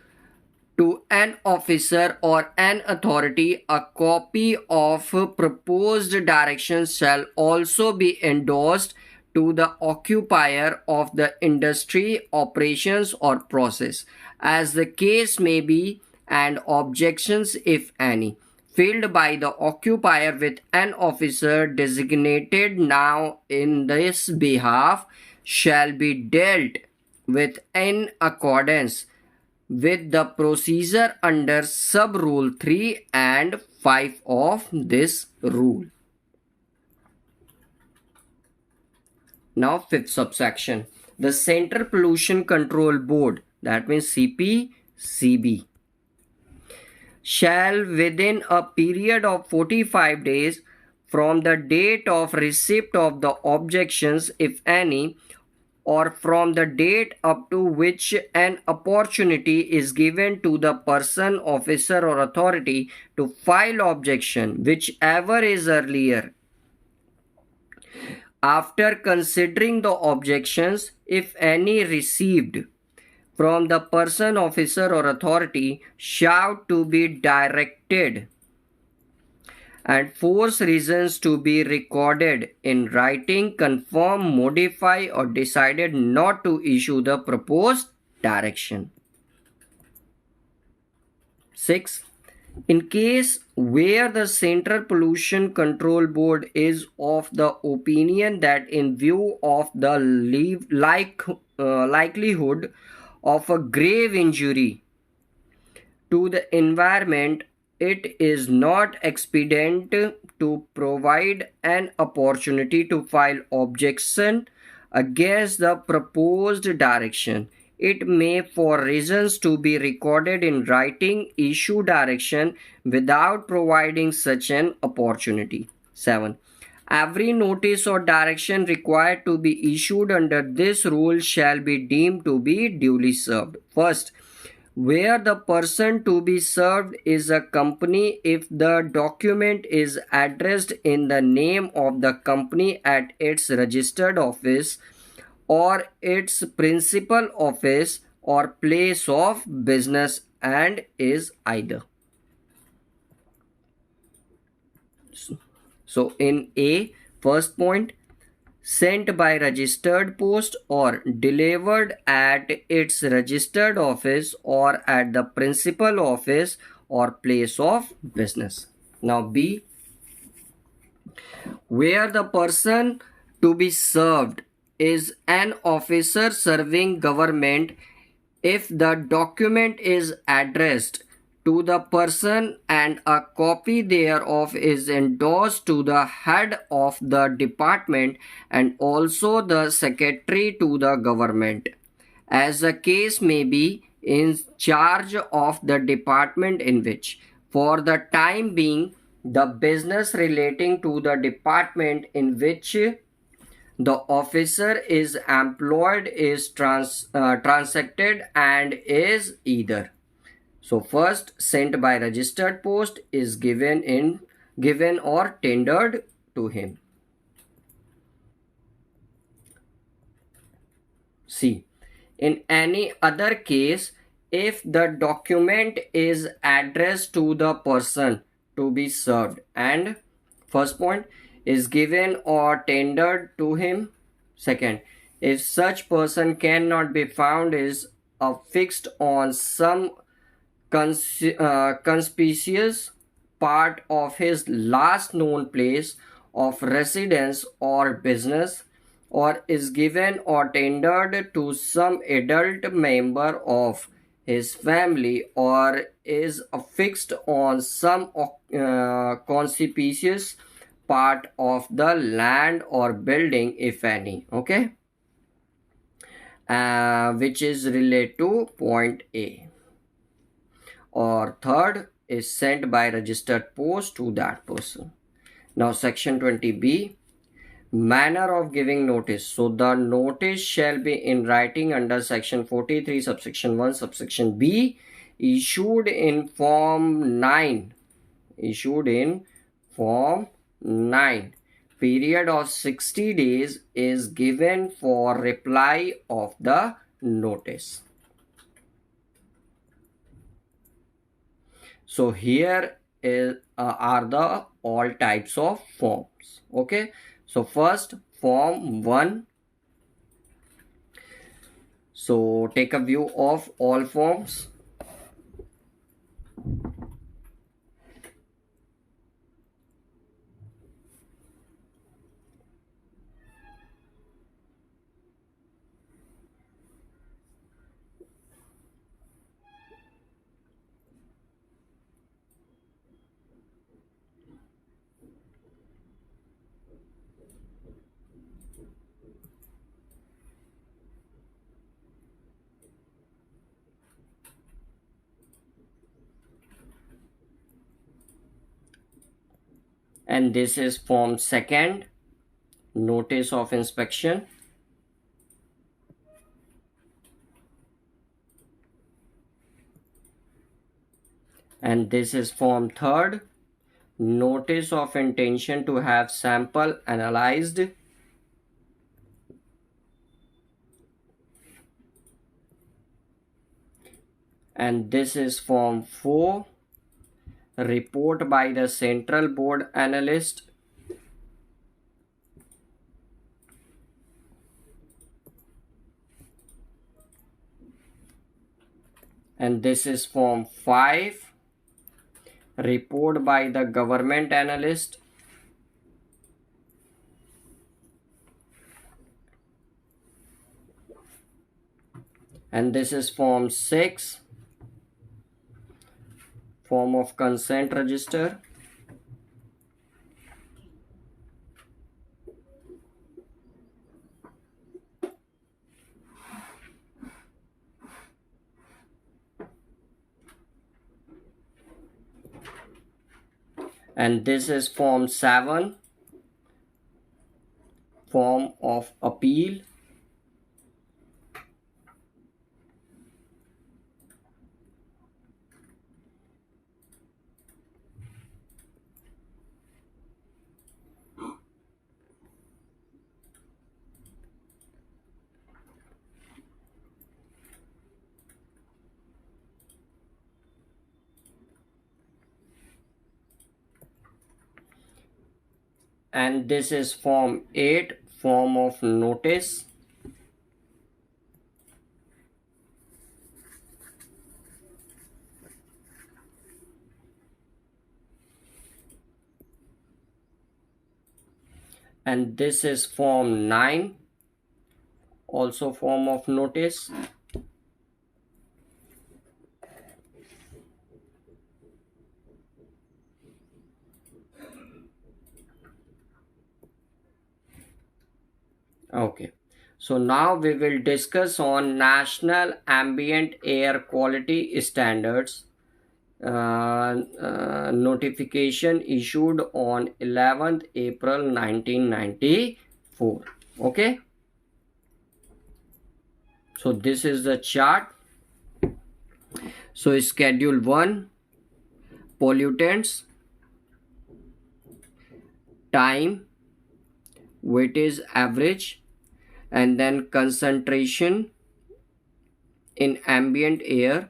to an officer or an authority, a copy of proposed directions shall also be endorsed to the occupier of the industry, operations or process, as the case may be, and objections, if any, filed by the occupier with an officer designated now in this behalf shall be dealt with in accordance with the procedure under sub rule 3 and 5 of this rule. Now fifth subsection, the Central Pollution Control Board, that means CPCB, shall within a period of 45 days from the date of receipt of the objections, if any, or from the date up to which an opportunity is given to the person, officer or authority to file objection, whichever is earlier, after considering the objections, if any, received from the person, officer or authority, shall to be directed and force reasons to be recorded in writing, confirm, modify or decided not to issue the proposed direction. 6. In case where the Central Pollution Control Board is of the opinion that in view of the likelihood of a grave injury to the environment, it is not expedient to provide an opportunity to file objection against the proposed direction, it may, for reasons to be recorded in writing, issue direction without providing such an opportunity. 7. Every notice or direction required to be issued under this rule shall be deemed to be duly served. First, where the person to be served is a company, if the document is addressed in the name of the company at its registered office or its principal office or place of business and is either. So in A, first point, sent by registered post or delivered at its registered office or at the principal office or place of business. Now B, where the person to be served is an officer serving government, if the document is addressed to the person and a copy thereof is endorsed to the head of the department and also the secretary to the government, as the case may be, in charge of the department in which, for the time being, the business relating to the department in which the officer is employed is transacted and is either. So first, sent by registered post is given or tendered to him. C, in any other case, if the document is addressed to the person to be served and first point is given or tendered to him. Second, if such person cannot be found, is affixed on some conspicuous part of his last known place of residence or business, or is given or tendered to some adult member of his family, or is affixed on some conspicuous part of the land or building, if any, okay, which is related to point A. Or third is sent by registered post to that person. Now section 20b, manner of giving notice. So the notice shall be in writing under section 43 subsection 1 subsection B, issued in form 9, period of 60 days is given for reply of the notice. So here are the all types of forms. Okay, so first form 1. So take a view of all forms. And this is form 2, notice of inspection. And this is form 3, notice of intention to have sample analyzed. And this is form 4, report by the central board analyst. And this is form 5, report by the government analyst. And this is form 6, form of consent register. And this is form 7, form of appeal. And this is form 8, form of notice. And this is form 9, also form of notice. Okay, so now we will discuss on National Ambient Air Quality Standards notification issued on 11th April 1994. Okay, so this is the chart. So schedule 1, pollutants, time, weightage average, and then concentration in ambient air,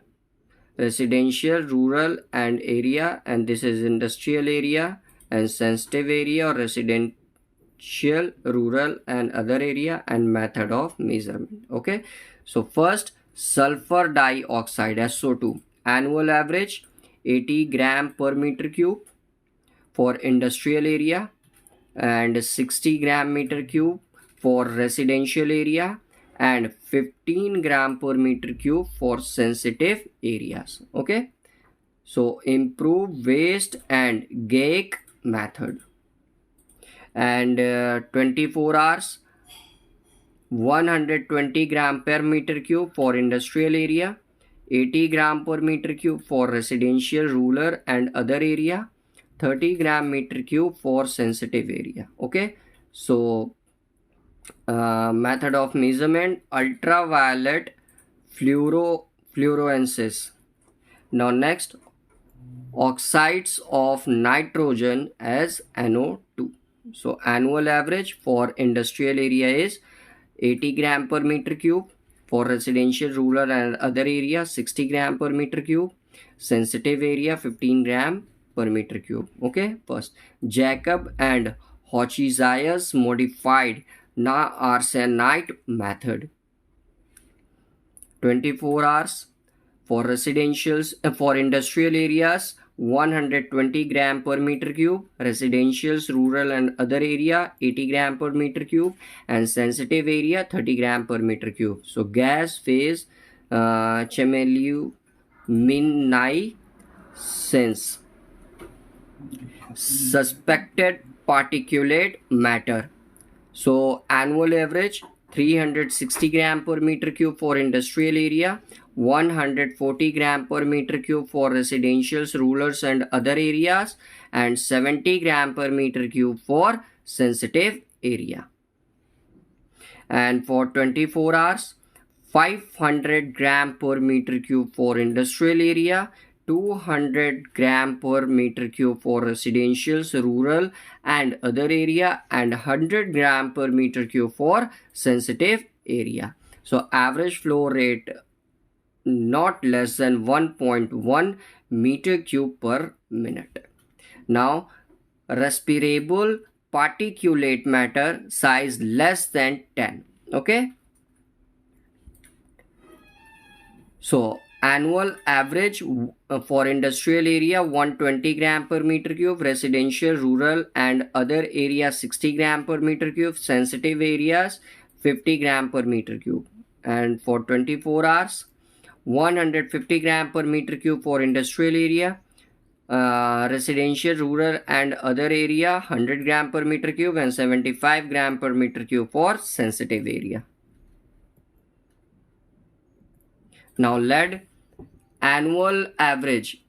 residential, rural and area, and this is industrial area, and sensitive area or residential, rural and other area, and method of measurement. Okay, so first, sulfur dioxide SO2 annual average 80 gram per meter cube for industrial area and 60 gram meter cube for residential area and 15 gram per meter cube for sensitive areas. Okay, so improve waste and GAIC method. And 24 hours 120 gram per meter cube for industrial area, 80 gram per meter cube for residential, rural and other area, 30 gram meter cube for sensitive area. Okay, so method of measurement, ultraviolet fluorescence. Now next, oxides of nitrogen as NO2. So annual average for industrial area is 80 gram per meter cube, for residential, rural and other area 60 gram per meter cube, sensitive area 15 gram per meter cube. Okay, first Jacob and Hochschild modified arsenite method. 24 hours for residentials, for industrial areas 120 gram per meter cube, residentials, rural and other area 80 gram per meter cube, and sensitive area 30 gram per meter cube. So gas phase chemiluminescence, suspected particulate matter. So annual average 360 gram per meter cube for industrial area, 140 gram per meter cube for residentials, rurals and other areas, and 70 gram per meter cube for sensitive area. And for 24 hours 500 gram per meter cube for industrial area, 200 gram per meter cube for residentials, rural and other area, and 100 gram per meter cube for sensitive area. So average flow rate not less than 1.1 meter cube per minute. Now respirable particulate matter size less than 10. Okay, so annual average for industrial area 120 gram per meter cube, residential, rural and other areas 60 gram per meter cube, sensitive areas 50 gram per meter cube. And for 24 hours 150 gram per meter cube for industrial area, residential, rural and other area 100 gram per meter cube, and 75 gram per meter cube for sensitive area. Now lead annual average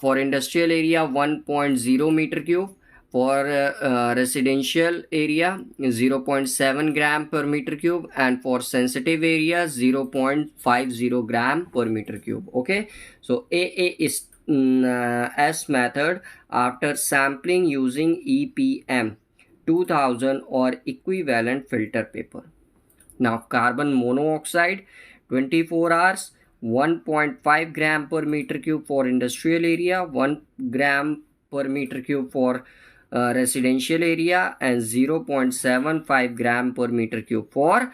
for industrial area 1.0 meter cube, for residential area 0.7 gram per meter cube, and for sensitive area 0.50 gram per meter cube. Okay, so AA is S method after sampling using EPM 2000 or equivalent filter paper. Now carbon monoxide 24 hours 1.5 gram per meter cube for industrial area, 1 gram per meter cube for residential area and 0.75 gram per meter cube for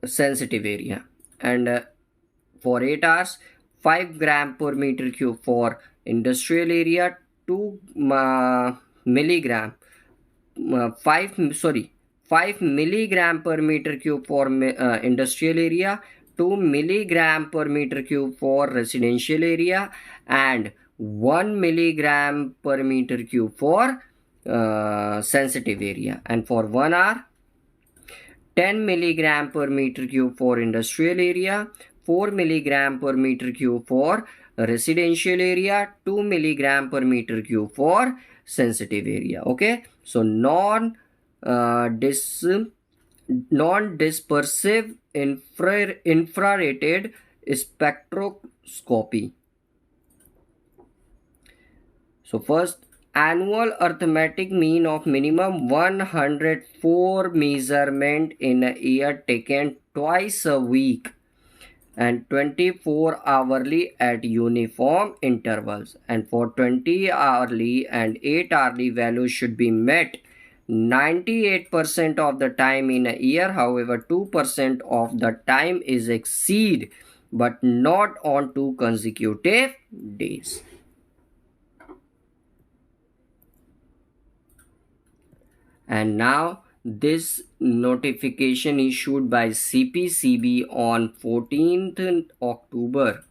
sensitive area. And for 8 hours, 5 gram per meter cube for industrial area, 2 milligram 5 milligram per meter cube for industrial area, 2 milligram per meter cube for residential area, and 1 milligram per meter cube for sensitive area. And for 1 hour, 10 milligram per meter cube for industrial area, 4 milligram per meter cube for residential area, 2 milligram per meter cube for sensitive area. Okay, so non-dispersive infrared spectroscopy. So first, annual arithmetic mean of minimum 104 measurement in a year taken twice a week and 24 hourly at uniform intervals, and for 20 hourly and 8 hourly values should be met 98% of the time in a year. However, 2% of the time is exceed but not on 2 consecutive days. And now this notification issued by CPCB on 14th October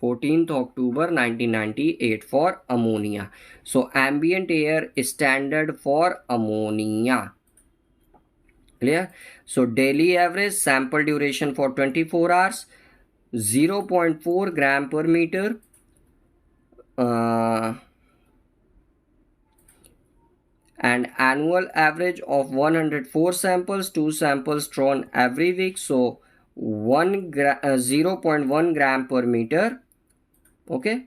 1998 for ammonia. So ambient air standard for ammonia. Clear? So daily average sample duration for 24 hours 0.4 gram per meter. And annual average of 104 samples, 2 samples drawn every week, so 0.1 gram per meter. Okay,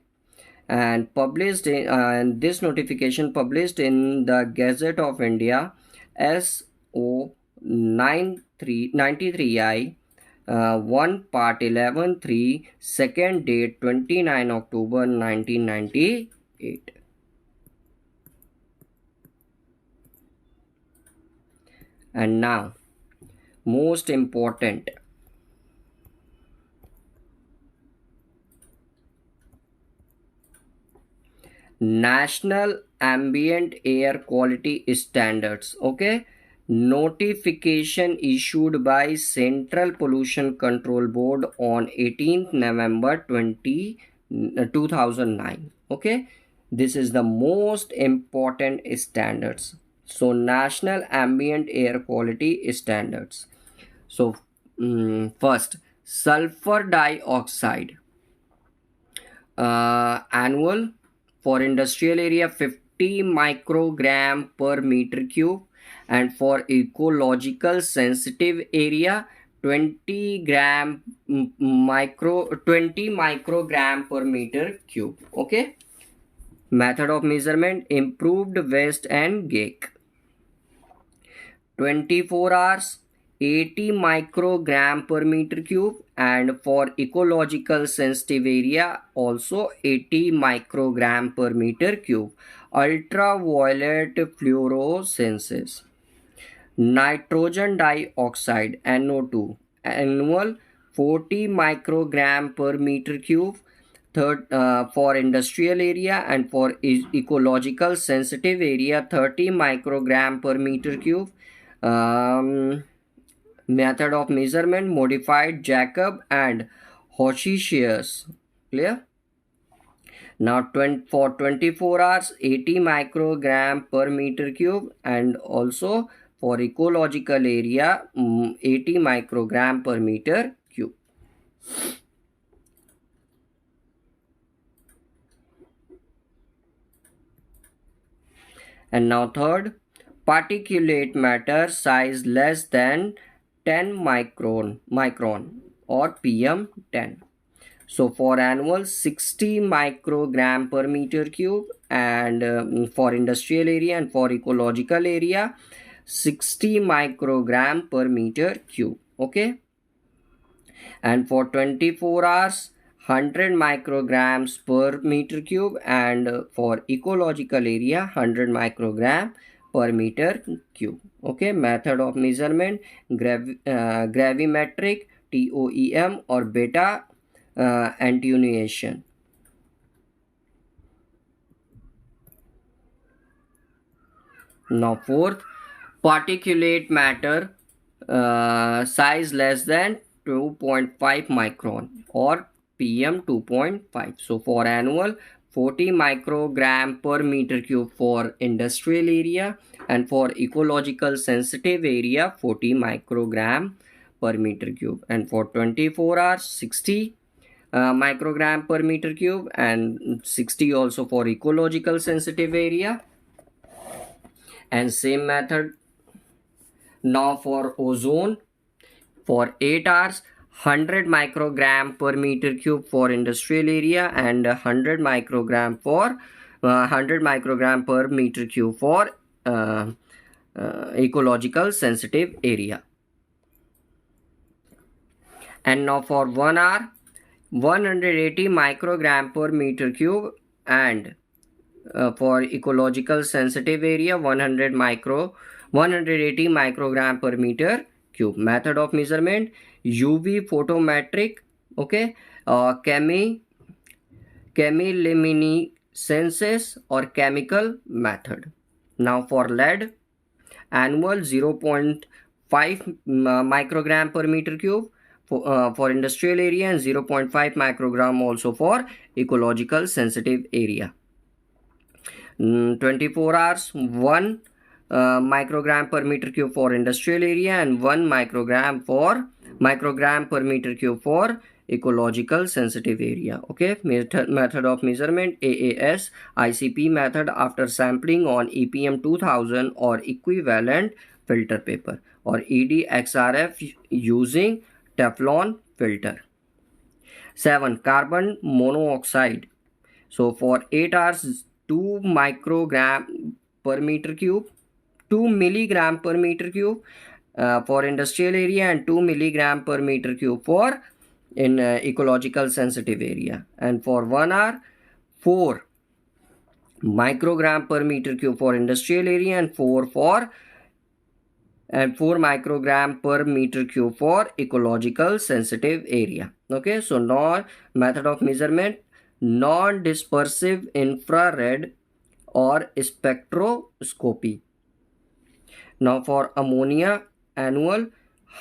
and published in, and this notification published in the Gazette of India SO 93I 1 part 11-3 second date 29 October 1998. And now, most important, National Ambient Air Quality Standards. Okay, notification issued by Central Pollution Control Board on 18th November 2009. Okay, this is the most important standards. So National Ambient Air Quality Standards. So first, sulfur dioxide annual for industrial area 50 microgram per meter cube, and for ecological sensitive area 20 microgram per meter cube. Okay, method of measurement improved West and Gake. 24 hours 80 microgram per meter cube, and for ecological sensitive area also 80 microgram per meter cube. Ultraviolet fluorescences. Nitrogen dioxide NO2 annual 40 microgram per meter cube. For industrial area, and for ecological sensitive area 30 microgram per meter cube. Method of measurement modified Jacob and Hochschius. Clear? Now for 24 hours 80 microgram per meter cube, and also for ecological area 80 microgram per meter cube. And now third, particulate matter size less than 10 micron or PM10. So for annual 60 microgram per meter cube, and for industrial area and for ecological area 60 microgram per meter cube. Okay, and for 24 hours 100 micrograms per meter cube, and for ecological area 100 microgram per meter cube. Okay, method of measurement: gravimetric, TOEM, or beta attenuation. Now fourth, particulate matter size less than 2.5 micron or PM 2.5. So for annual, 40 microgram per meter cube for industrial area, and for ecological sensitive area 40 microgram per meter cube, and for 24 hours 60 microgram per meter cube, and 60 also for ecological sensitive area. And same method now for ozone, for 8 hours 100 microgram per meter cube for industrial area, and 100 microgram for 100 microgram per meter cube for ecological sensitive area. And now for 1 hour 180 microgram per meter cube, and for ecological sensitive area 180 microgram per meter cube. Method of measurement: UV photometric, okay, chemiluminescence or chemical method. Now for lead, annual 0.5 microgram per meter cube for industrial area, and 0.5 microgram also for ecological sensitive area. 24 hours 1 microgram per meter cube for industrial area, and 1 microgram per meter cube for ecological sensitive area. Okay, method of measurement: AAS ICP method after sampling on EPM 2000 or equivalent filter paper, or EDXRF using Teflon filter. 7. Carbon monoxide. So for 8 hours 2 microgram per meter cube, 2 milligram per meter cube for industrial area, and 2 milligram per meter cube for in ecological sensitive area. And for 1 hour 4 microgram per meter cube for industrial area, and 4 microgram per meter cube for ecological sensitive area. Okay, so now method of measurement: non-dispersive infrared or spectroscopy. Now for ammonia, annual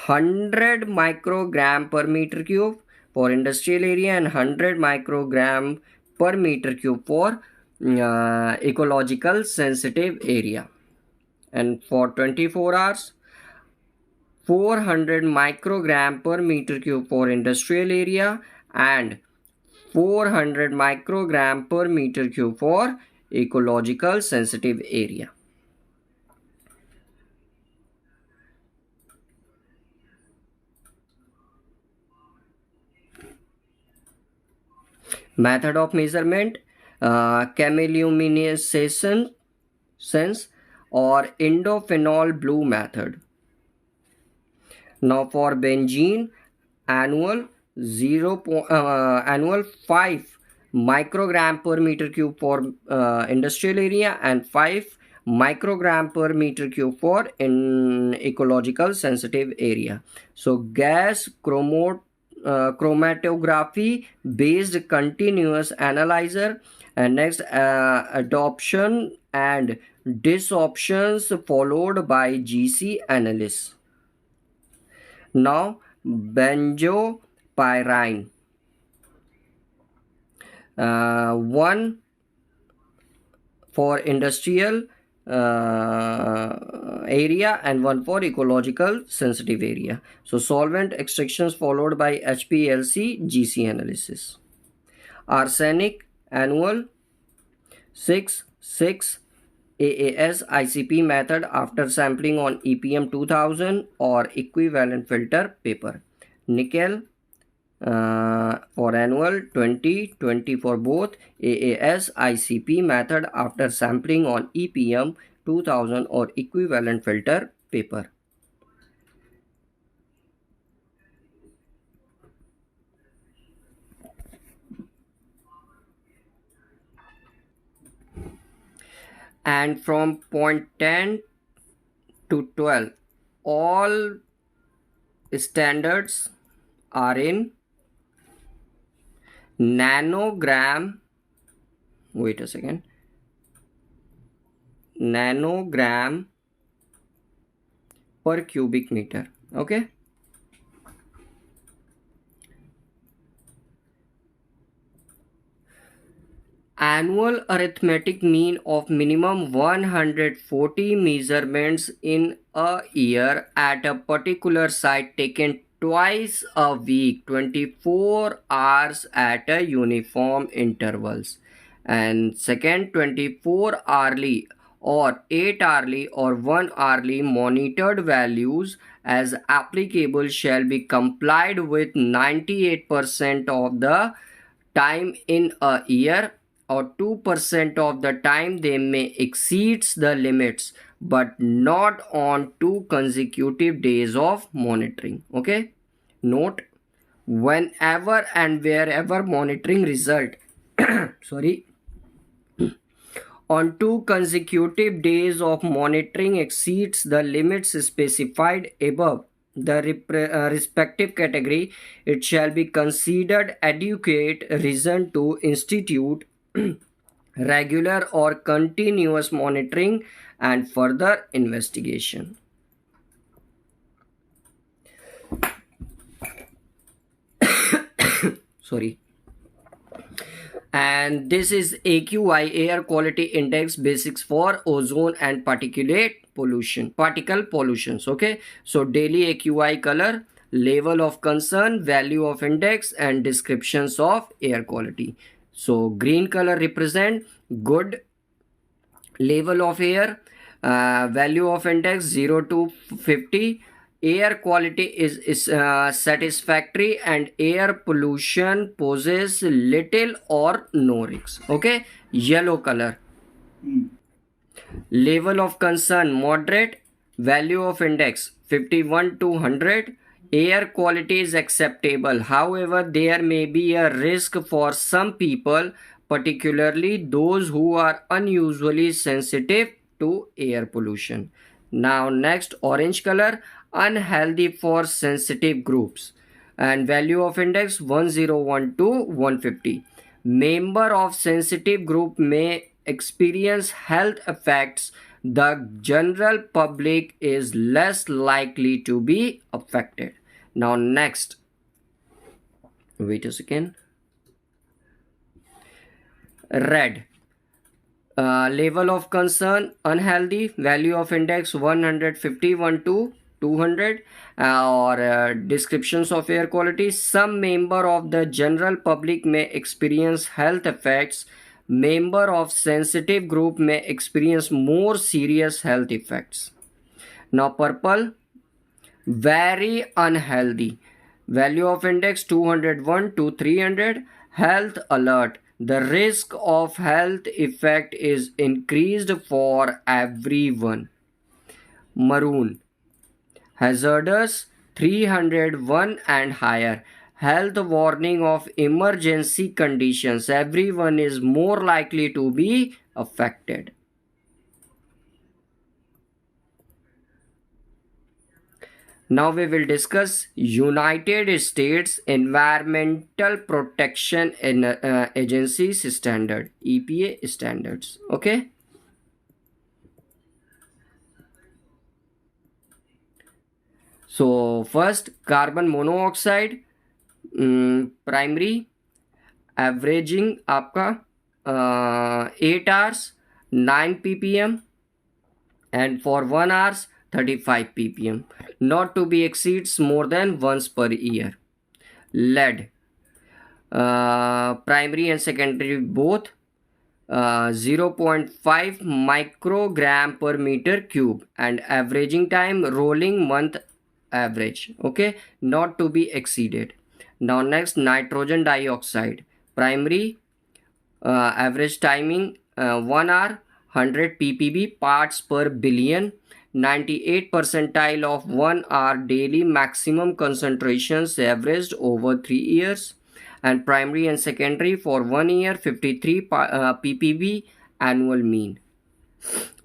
100 microgram per meter cube for industrial area, and 100 microgram per meter cube for ecological sensitive area. And for 24 hours 400 microgram per meter cube for industrial area, and 400 microgram per meter cube for ecological sensitive area. Method of measurement: chemiluminescence or indophenol blue method. Now for benzene, annual 5 microgram per meter cube for industrial area, and 5 microgram per meter cube for in ecological sensitive area. So gas chromatography based continuous analyzer, and next adoption and disoptions followed by GC analysis. Now benzopyrene, 1 for industrial area, and 1 for ecological sensitive area. So solvent extractions followed by HPLC GC analysis. Arsenic, annual 6 AAS ICP method after sampling on EPM 2000 or equivalent filter paper. Nickel, for annual 20 for both AAS ICP method after sampling on EPM 2000 or equivalent filter paper. and from point 10 to 12 all standards are in nanogram, wait a second, nanogram per cubic meter. Okay, annual arithmetic mean of minimum 140 measurements in a year at a particular site taken twice a week, 24 hours at a uniform intervals. And second, 24 hourly or 8 hourly or 1 hourly monitored values as applicable shall be complied with 98% of the time in a year, or 2% of the time they may exceeds the limits, but not on 2 consecutive days of monitoring. Okay, note, whenever and wherever monitoring result sorry, on 2 consecutive days of monitoring exceeds the limits specified above the respective category, it shall be considered adequate reason to institute regular or continuous monitoring and further investigation. Sorry. And this is AQI, air quality index, basics for ozone and particle pollutions. Okay, so daily AQI color, level of concern, value of index, and descriptions of air quality. So green color represent good level of air, value of index 0 to 50, air quality is satisfactory, and air pollution poses little or no risks. Okay, yellow color, level of concern moderate, value of index 51 to 100, air quality is acceptable, however there may be a risk for some people, particularly those who are unusually sensitive to air pollution. Now next, orange color, unhealthy for sensitive groups, and value of index 101 to 150. Member of sensitive group may experience health effects. The general public is less likely to be affected. Now next, wait a second, red, level of concern unhealthy, value of index 151 to 200, or descriptions of air quality. Some member of the general public may experience health effects. Member of sensitive group may experience more serious health effects. Now purple, very unhealthy, value of index 201 to 300, health alert, the risk of health effect is increased for everyone. Maroon, hazardous 301 and higher, health warning of emergency conditions, everyone is more likely to be affected. Now we will discuss United States Environmental Protection Agency standard, EPA standards. Okay. So first, carbon monoxide primary averaging आपका 8 hours 9 ppm, and for 1 hours 35 ppm, not to be exceeds more than once per year. Lead, primary and secondary both, 0.5 microgram per meter cube, and averaging time rolling month average. Okay, not to be exceeded. Now next, nitrogen dioxide primary, average timing 1 hour 100 ppb parts per billion, 98 percentile of 1 hour daily maximum concentrations averaged over 3 years, and primary and secondary for 1 year 53 ppb annual mean.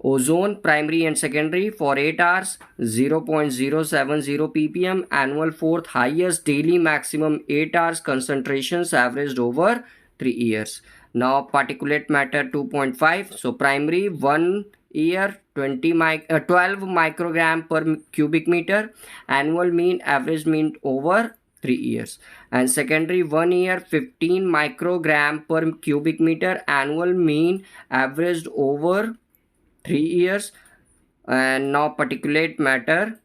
Ozone primary and secondary for 8 hours 0.070 ppm. Annual fourth highest daily maximum 8 hours concentrations averaged over 3 years. Now particulate matter 2.5. So primary 1 year 12 microgram per cubic meter. Annual mean average mean over 3 years. And secondary 1 year 15 microgram per cubic meter. Annual mean averaged over 3 years. And now particulate matter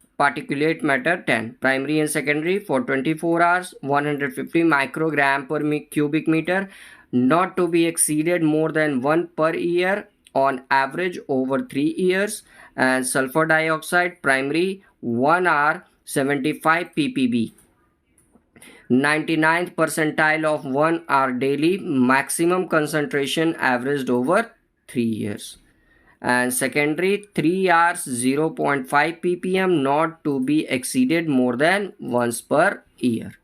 10. Primary and secondary for 24 hours 150 microgram per cubic meter, not to be exceeded more than 1 per year on average over 3 years. And sulfur dioxide primary 1 hour 75 ppb, 99th percentile of 1 hour daily maximum concentration averaged over 3 years. And secondary 3 hours 0.5 ppm, not to be exceeded more than once per year.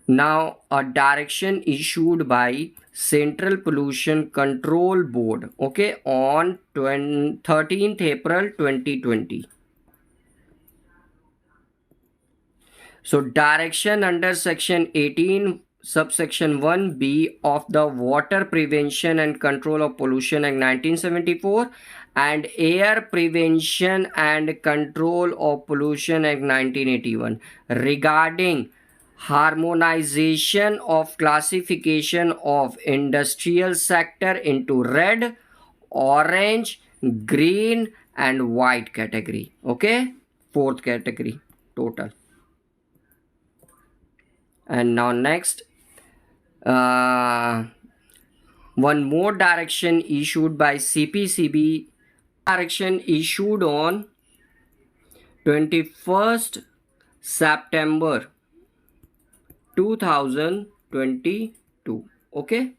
Now a direction issued by Central Pollution Control Board, okay, on 13th April 2020. So direction under section 18 subsection 1b of the Water Prevention and Control of Pollution Act 1974 and Air Prevention and Control of Pollution Act 1981 regarding harmonization of classification of industrial sector into red, orange, green and white category. Okay, fourth category total. And now next, one more direction issued by CPCB, direction issued on 21st September 2022. Okay.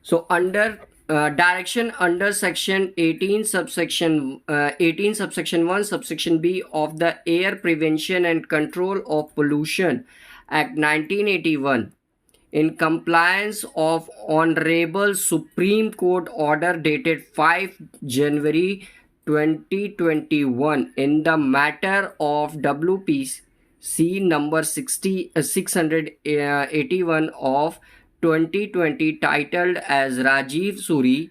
So under direction under section 18 subsection 1 subsection b of the Air Prevention and Control of Pollution Act 1981, in compliance of Honorable Supreme Court order dated 5 January 2021 in the matter of WPC number 681 of 2020 titled as Rajiv Suri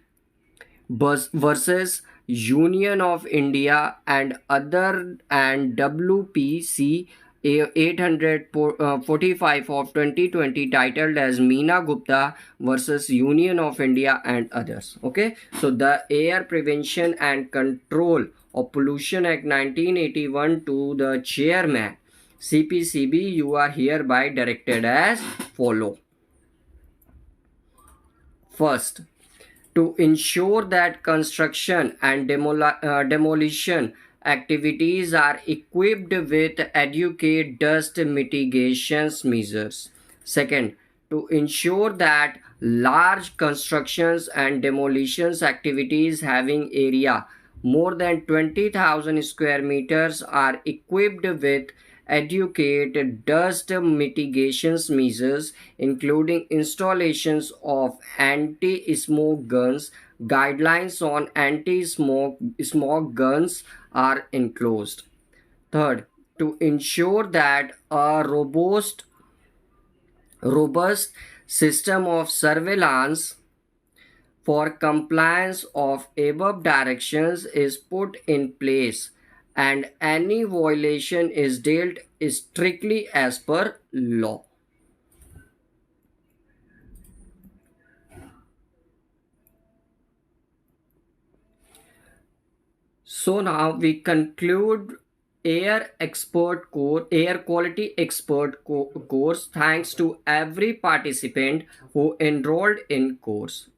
versus Union of India and other, and WPC 845 of 2020 titled as Meena Gupta versus Union of India and others. Okay, so the Air Prevention and Control of Pollution Act 1981 to the chairman CPCB, you are hereby directed as follow. First, to ensure that construction and demolition activities are equipped with adequate dust mitigation measures. Second, to ensure that large constructions and demolitions activities having area more than 20,000 square meters are equipped with adequate dust mitigation measures, including installations of anti-smoke guns. Guidelines on anti-smoke guns are enclosed. Third, to ensure that a robust system of surveillance for compliance of above directions is put in place and any violation is dealt strictly as per law. So now we conclude air quality expert course. Thanks to every participant who enrolled in course.